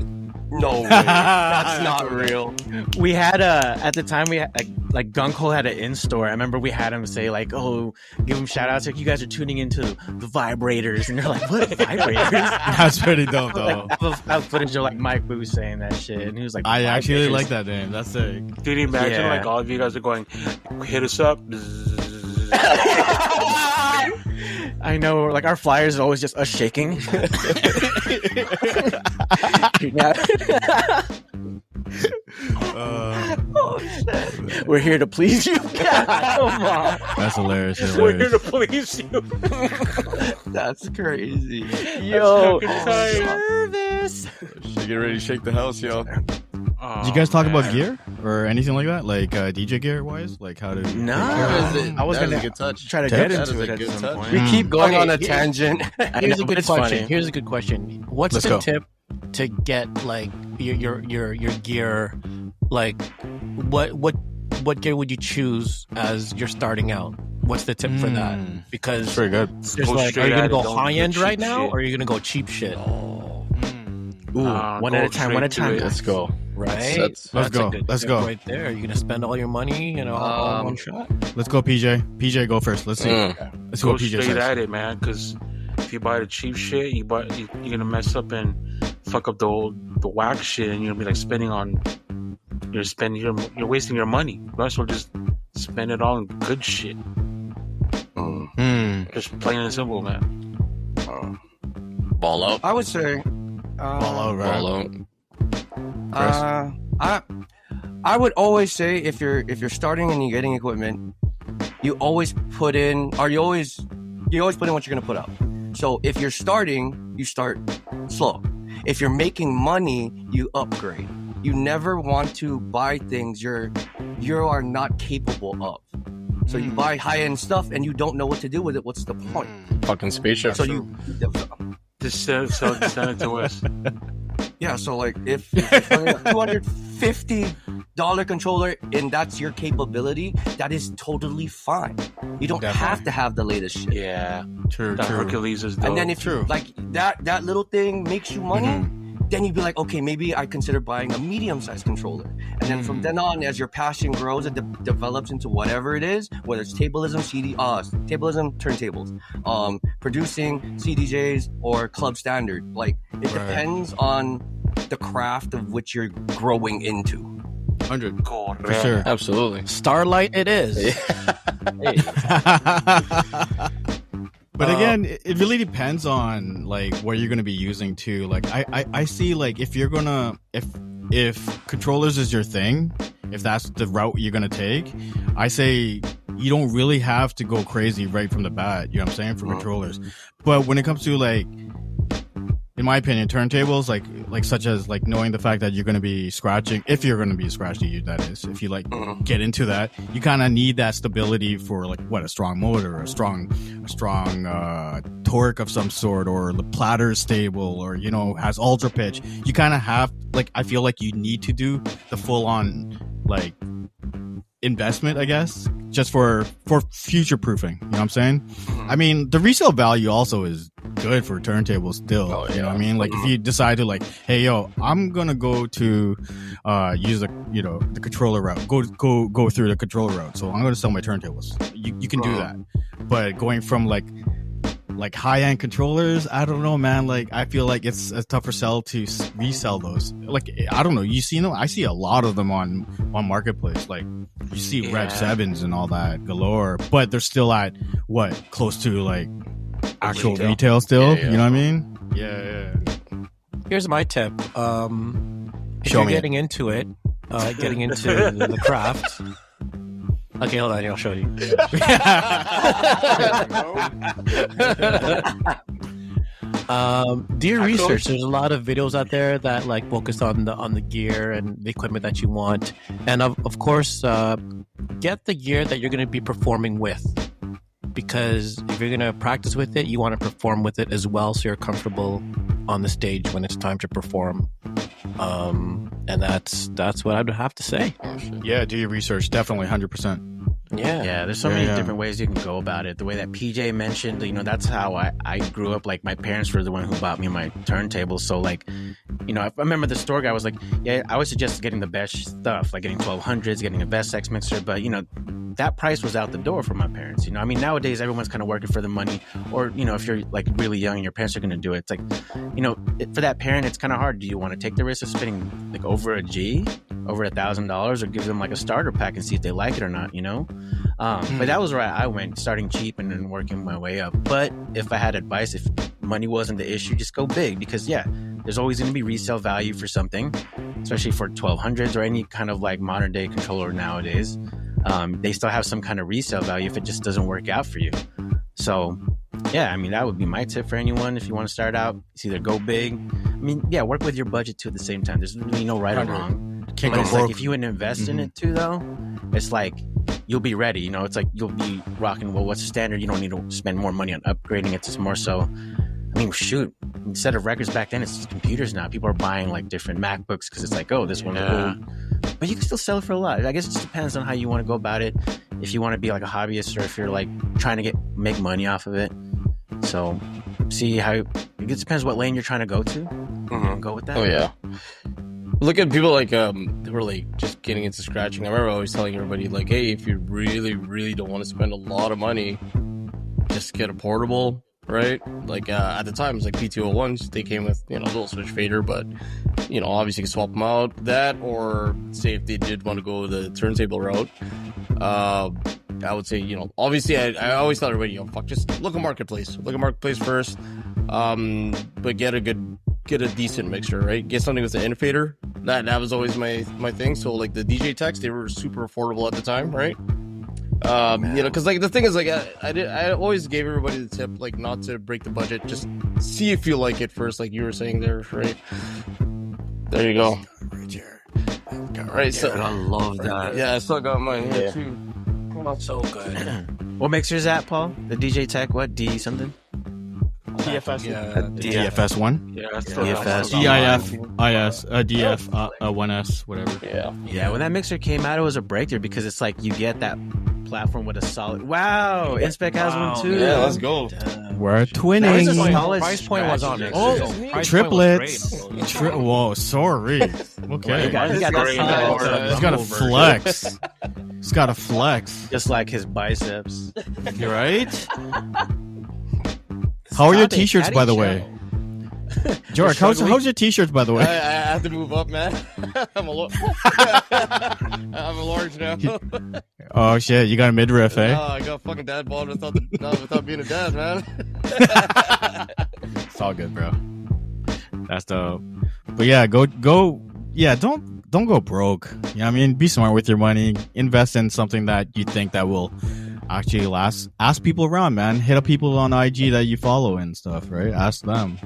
No way. That's not real. We had at the time we had like Gunko had an in-store. I remember we had him say like, "Oh, give him shout outs like you guys are tuning into the Vibrators," and they're like, "What Vibrators?" That's pretty dope, though. Like, I have footage of like Mike Boo saying that shit, and he was like, I actually "Vibrators." like that name. That's sick. Dude, imagine Yeah. like all of you guys are going, hit us up. I know, like our flyers are always just us shaking. We're here to please you. Come on. That's hilarious. We're here to please you. That's crazy. Yo, fucking tight. service. Get ready to shake the house, yo. Did you guys talk about gear or anything like that? Like DJ gear wise? Like how to. No. I was was gonna a good touch. try to That get is into a it at good some touch. point. We keep going Okay, on a here- tangent. Here's a good It's question. funny. Here's a good question. What's Let's the go. tip to get like your gear? Like, what gear would you choose as you're starting out? What's the tip for that? Because Pretty good. there's Go like, are straight you gonna at it, go don't high do end cheap right now, shit. or are you gonna go cheap shit? Ooh, one at a time. One at a time. Let's go. Right? Let's That's go. a good Let's tip go. right there. You're gonna spend all your money, all in one shot. Let's go, PJ. PJ, go first. Let's see. Let's see Go what PJ straight says. at it, man. Because if you buy the cheap shit, you're gonna mess up and fuck up the whack shit, and you're gonna be like you're wasting your money. Might as well just spend it all on good shit. Just plain and simple, man. Ball out. I would say. All over. Ball out. I would always say if you're starting and you're getting equipment, you always put in what you're gonna put out. So if you're starting, you start slow. If you're making money, you upgrade. You never want to buy things you are not capable of. So you buy high end stuff and you don't know what to do with it. What's the point? Fucking spaceship. So you Just send it to us. Yeah, so like if you're $250 controller and that's your capability, that is totally fine. You don't have to have the latest shit. Yeah, True, that true. Hercules is dope. And then if you like that little thing makes you money, then you'd be like, okay, maybe I consider buying a medium-sized controller. And then from then on, as your passion grows, it develops into whatever it is, whether it's tablism, turntables, producing CDJs or club standard. Like it depends on the craft of which you're growing into. 100. Cool, For sure. Absolutely. Starlight, it is. But again, it really depends on like what you're gonna be using too. Like I see like if you're gonna if controllers is your thing, if that's the route you're gonna take, I say you don't really have to go crazy right from the bat. You know what I'm saying for controllers. But when it comes to like, in my opinion, turntables like such as like knowing the fact that you're going to be scratching, if you're going to be scratching, that is, if you like get into that, you kind of need that stability for like a strong motor, a strong torque of some sort, or the platter is stable, or has ultra pitch. You kind of have like, I feel like you need to do the full on like investment, I guess, just for future proofing. You know what I'm saying? I mean, the resale value also is good for turntables still. You know what I mean? Like if you decide to like, hey yo, I'm gonna go to use the controller route, go through the controller route, so I'm gonna sell my turntables. You can do that. But going from like high-end controllers, I don't know, man. Like I feel like it's a tougher sell to resell those. Like I don't know, you see them? I see a lot of them on marketplace. Like you see Rev 7s and all that galore, but they're still at close to like actual retail still. You know what I mean? Yeah. Here's my tip. If Show you're me it. getting into it, getting into the craft. Okay, hold on. I'll show you. Do your research. There's a lot of videos out there that like focus on the gear and the equipment that you want, and of course, get the gear that you're going to be performing with. Because if you're going to practice with it, you want to perform with it as well, so you're comfortable on the stage when it's time to perform. And that's what I'd have to say. Yeah, do your research. Definitely 100%. Yeah, there's so many different ways you can go about it. The way that PJ mentioned, that's how I grew up. Like, my parents were the one who bought me my turntable. So, like, I remember the store guy was like, yeah, I would suggest getting the best stuff, like getting 1200s, getting a Vestex mixer. But, that price was out the door for my parents. Nowadays everyone's kind of working for the money. Or, if you're like really young and your parents are going to do it, it's like, for that parent, it's kind of hard. Do you want to take the risk of spending like over $1,000, or give them like a starter pack and see if they like it or not, But that was where I went, starting cheap and then working my way up. But if I had advice, if money wasn't the issue, just go big, because there's always going to be resale value for something, especially for 1200s or any kind of like modern day controller nowadays. They still have some kind of resale value if it just doesn't work out for you. So that would be my tip for anyone. If you want to start out, it's either go big. Work with your budget too at the same time. There's really no right or wrong. Can't But go it's broke. like if you invest in it too, though, it's like you'll be ready. It's like you'll be rocking. Well, what's the standard? You don't need to spend more money on upgrading it. It's more so. Shoot. Instead of records back then, it's just computers now. People are buying like different MacBooks because it's like, oh, this one's cool. But you can still sell it for a lot. I guess it just depends on how you want to go about it. If you want to be like a hobbyist, or if you're like trying to make money off of it. So see how it just depends what lane you're trying to go to. Go with that. Oh yeah. Look at people like who are like just getting into scratching. I remember always telling everybody like, hey, if you really, really don't want to spend a lot of money, just get a portable, right? Like at the time, it's like P201s. They came with a little switch fader, but obviously you can swap them out. That, or say if they did want to go the turntable route, I would say obviously I always tell everybody just look at marketplace. Look at marketplace first, but get a decent mixer, right? Get something with an infader. That was always my thing. So like the DJ techs, they were super affordable at the time, right? Because like the thing is like I always gave everybody the tip like not to break the budget, just see if you like it first, like you were saying there, right? There you go. Right here. Right, so I love that. yeah, I still got mine here too. So good. What mixer is that, Paul? The DJ Tech? What D something? DFS. DFS1? Yeah, DFS. DIF, DF, 1S, whatever. Yeah. When that mixer came out, it was a breakthrough because it's like you get that platform with a solid. Wow, Inspekt has one too. Yeah, let's go. We're That twinning. is a solid Price point was on it. scratch. Triplets. Whoa, sorry. Okay. He got that He's got a flex. He's got a flex. just like his biceps. You right? How are your t-shirts, by the way? George, how's your t-shirts, by the I way? have to move up, man. I'm a large now. Oh shit, you got a midriff, eh? I got fucking dad bod without being a dad, man. It's all good, bro. That's dope. But yeah, go. Yeah, don't go broke. You know what I mean? Be smart with your money. Invest in something that you think that will actually last. Ask people around, man. Hit up people on IG that you follow and stuff, right? Ask them.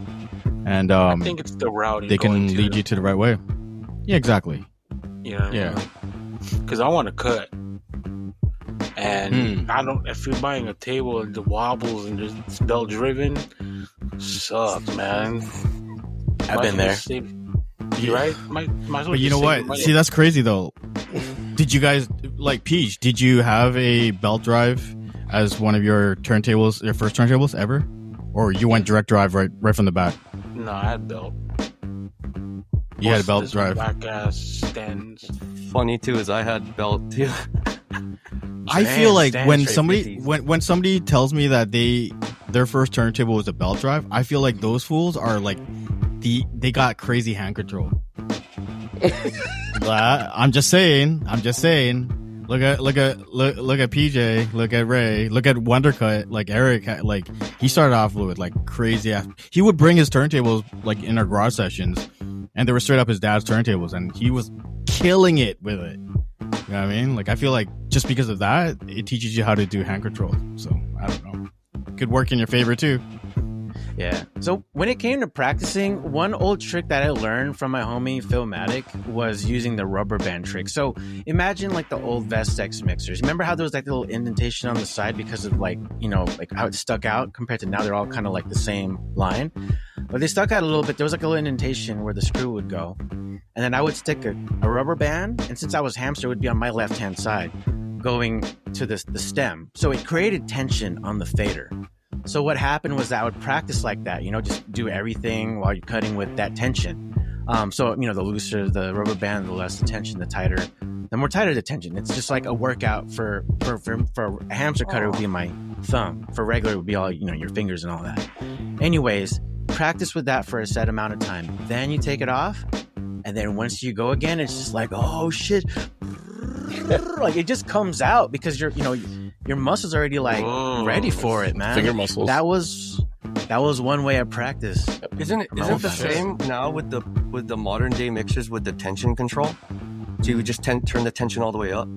And I think it's the route they can lead you to the right way. Yeah, exactly. Yeah. Because I want to cut. And I don't. If you're buying a table and the wobbles and it's belt driven, sucks, man. I've been there. You right? Might as well But you know just save what? money. See, that's crazy though. Did you guys like Peach? Did you have a belt drive as one of your turntables, your first turntables ever, or you went direct drive right from the bat? No, I had belt. You had a belt drive. Black ass stands. Funny too is I had belt too. I feel like stand when straight somebody 50s. when somebody tells me that their first turntable was a belt drive, I feel like those fools are like they got crazy hand control. I'm just saying. Look at PJ. Look at Ray. Look at Wondercut. Like Eric. Like he started off with like crazy. He would bring his turntables like in our garage sessions, and they were straight up his dad's turntables, and he was killing it with it. You know what I mean? Like I feel like just because of that, it teaches you how to do hand control. So I don't know. Could work in your favor too. Yeah. So when it came to practicing, one old trick that I learned from my homie Philmatic was using the rubber band trick. So imagine like the old Vestex mixers. Remember how there was like the little indentation on the side because of like, like how it stuck out compared to now they're all kind of like the same line. But they stuck out a little bit. There was like a little indentation where the screw would go. And then I would stick a rubber band. And since I was hamster, it would be on my left-hand side going to the stem. So it created tension on the fader. So what happened was that I would practice like that, just do everything while you're cutting with that tension. So, the looser the rubber band, the less the tension, the more tighter the tension. It's just like a workout for a hamster cutter would be my thumb. For regular, it would be all, your fingers and all that. Anyways, practice with that for a set amount of time. Then you take it off. And then once you go again, it's just like, oh shit. Like it just comes out because your muscles are already like ready for it, man. Finger muscles. That was one way of practice. Isn't it the same now with the modern day mixers with the tension control? So you would just turn the tension all the way up?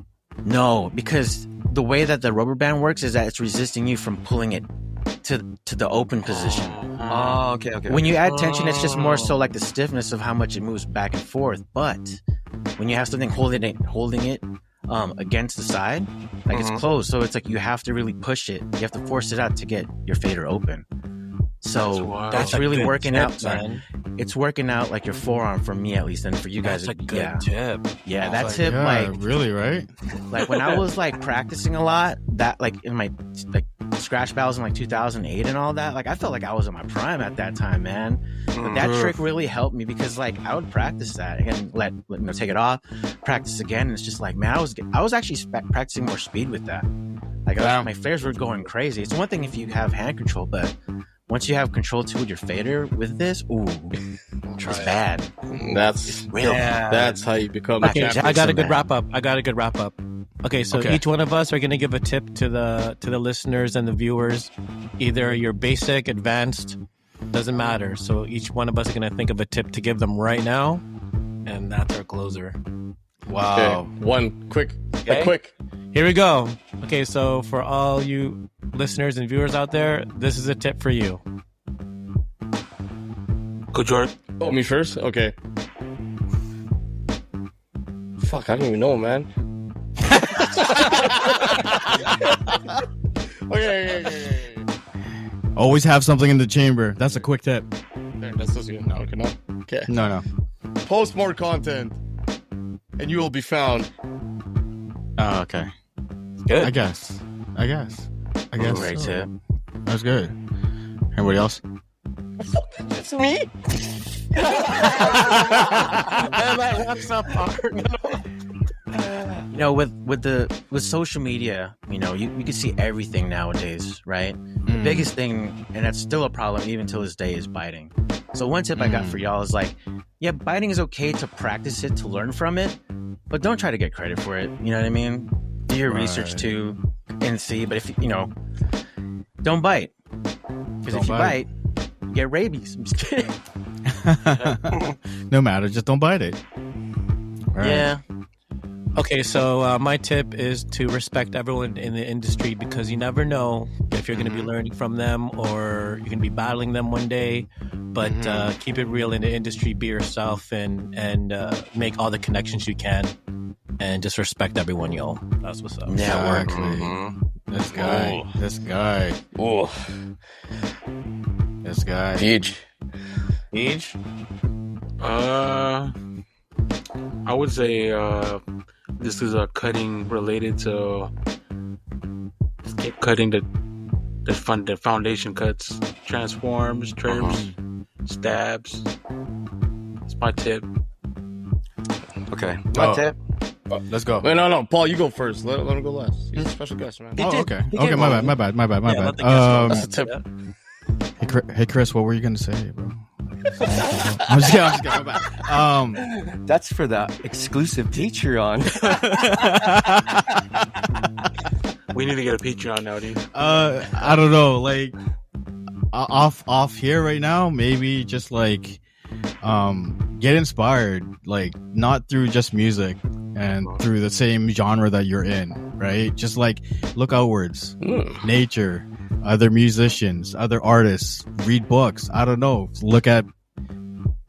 No, because the way that the rubber band works is that it's resisting you from pulling it to the open position. Oh, okay. When you add tension, it's just more so like the stiffness of how much it moves back and forth. But when you have something holding it against the side, like it's closed, so it's like you have to really push it. You have to force it out to get your fader open. So that's really working out, man. It's working out like your forearm for me at least, and for you guys. That's a good tip. Yeah, that tip, really, right? Like when I was like practicing a lot, that like in my like scratch battles in like 2008 and all that, like I felt like I was in my prime at that time, man. But that trick really helped me because like I would practice that and take it off, practice again, and it's just like, man, I was actually practicing more speed with that. Like my faders were going crazy. It's one thing if you have hand control, but once you have control too with your fader with this, it's bad. That's real. Yeah. That's how you become a champion. I got a good wrap up. Okay, so each one of us are going to give a tip to the listeners and the viewers. Either your basic, advanced, doesn't matter. So each one of us are going to think of a tip to give them right now, and that's our closer. Wow. Okay. One quick. Here we go. Okay, so for all you listeners and viewers out there, this is a tip for you. Go, Jordan. Oh, me first? Okay. Fuck, I don't even know, man. Okay. Always have something in the chamber. That's a quick tip. There, that's just good. No, okay, no. Okay. No. Post more content, and you will be found. Oh, okay. Good. I guess. Great tip. That's good. Anybody else? It's me. That wraps up with social media, you can see everything nowadays, right? The biggest thing, and that's still a problem even till this day, is biting. So one tip I got for y'all is like, yeah, biting is okay to practice it, to learn from it, but don't try to get credit for it. You know what I mean? Do your research too and see, but if don't bite. Because if you bite, you get rabies. I'm just kidding. No matter, just don't bite it. Right. Yeah. Okay, so my tip is to respect everyone in the industry because you never know if you're going to be learning from them or you're going to be battling them one day. But keep it real in the industry. Be yourself and make all the connections you can. And just respect everyone, y'all. That's what's up. Yeah, This guy. Oh. This guy. Age? I would say this is a cutting related to cutting the foundation cuts, transforms, trims, stabs. That's my tip. Okay. My tip. Let's go. Wait, no, Paul, you go first. Let him go last. He's a special guest, man. Okay. Okay, my bad. That's a tip. Hey, Chris, what were you gonna say, bro? I'm just kidding. My bad. That's for the exclusive Patreon. We need to get a Patreon now, dude. I don't know, like off here right now, maybe just like get inspired, like not through just music and through the same genre that you're in, right? Just like look outwards, nature, other musicians, other artists, read books. I don't know, look at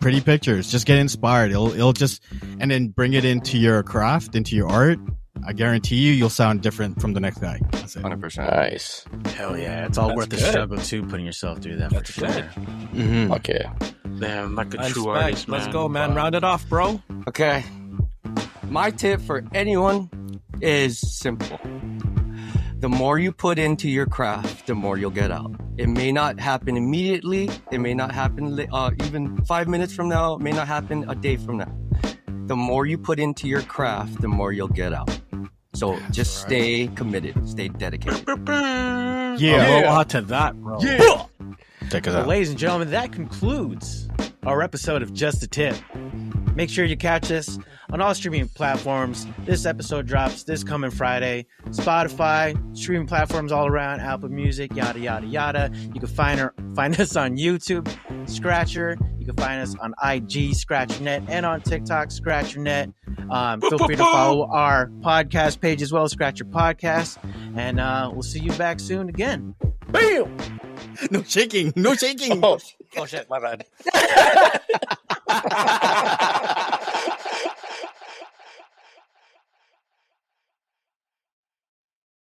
pretty pictures, just get inspired. It'll just, and then bring it into your craft, into your art, I guarantee you'll sound different from the next guy. That's it. 100%. Nice. Hell yeah, it's all That's worth the good. struggle too. Putting yourself through that That's for sure. good. Mm-hmm. Okay. Damn, like a true Inspekt, artist, man. let's go, man. Round it off, bro. Okay. My tip for anyone is simple. The more you put into your craft, the more you'll get out. It may not happen immediately. It may not happen even 5 minutes from now. It may not happen a day from now. The more you put into your craft, the more you'll get out. So just stay committed. Stay dedicated. Aloha to that, bro. Check us Well, out. ladies and gentlemen, that concludes our episode of Just a Tip. Make sure you catch us on all streaming platforms. This episode drops this coming Friday. Spotify, streaming platforms all around, Apple Music, yada, yada, yada. You can find us on YouTube, Skratcher. You can find us on IG, SkratcherNet, and on TikTok, SkratcherNet. Feel free to follow our podcast page as well, Skratcher Podcast. And we'll see you back soon again. Bam! No shaking. No shaking. Oh shit, my bad.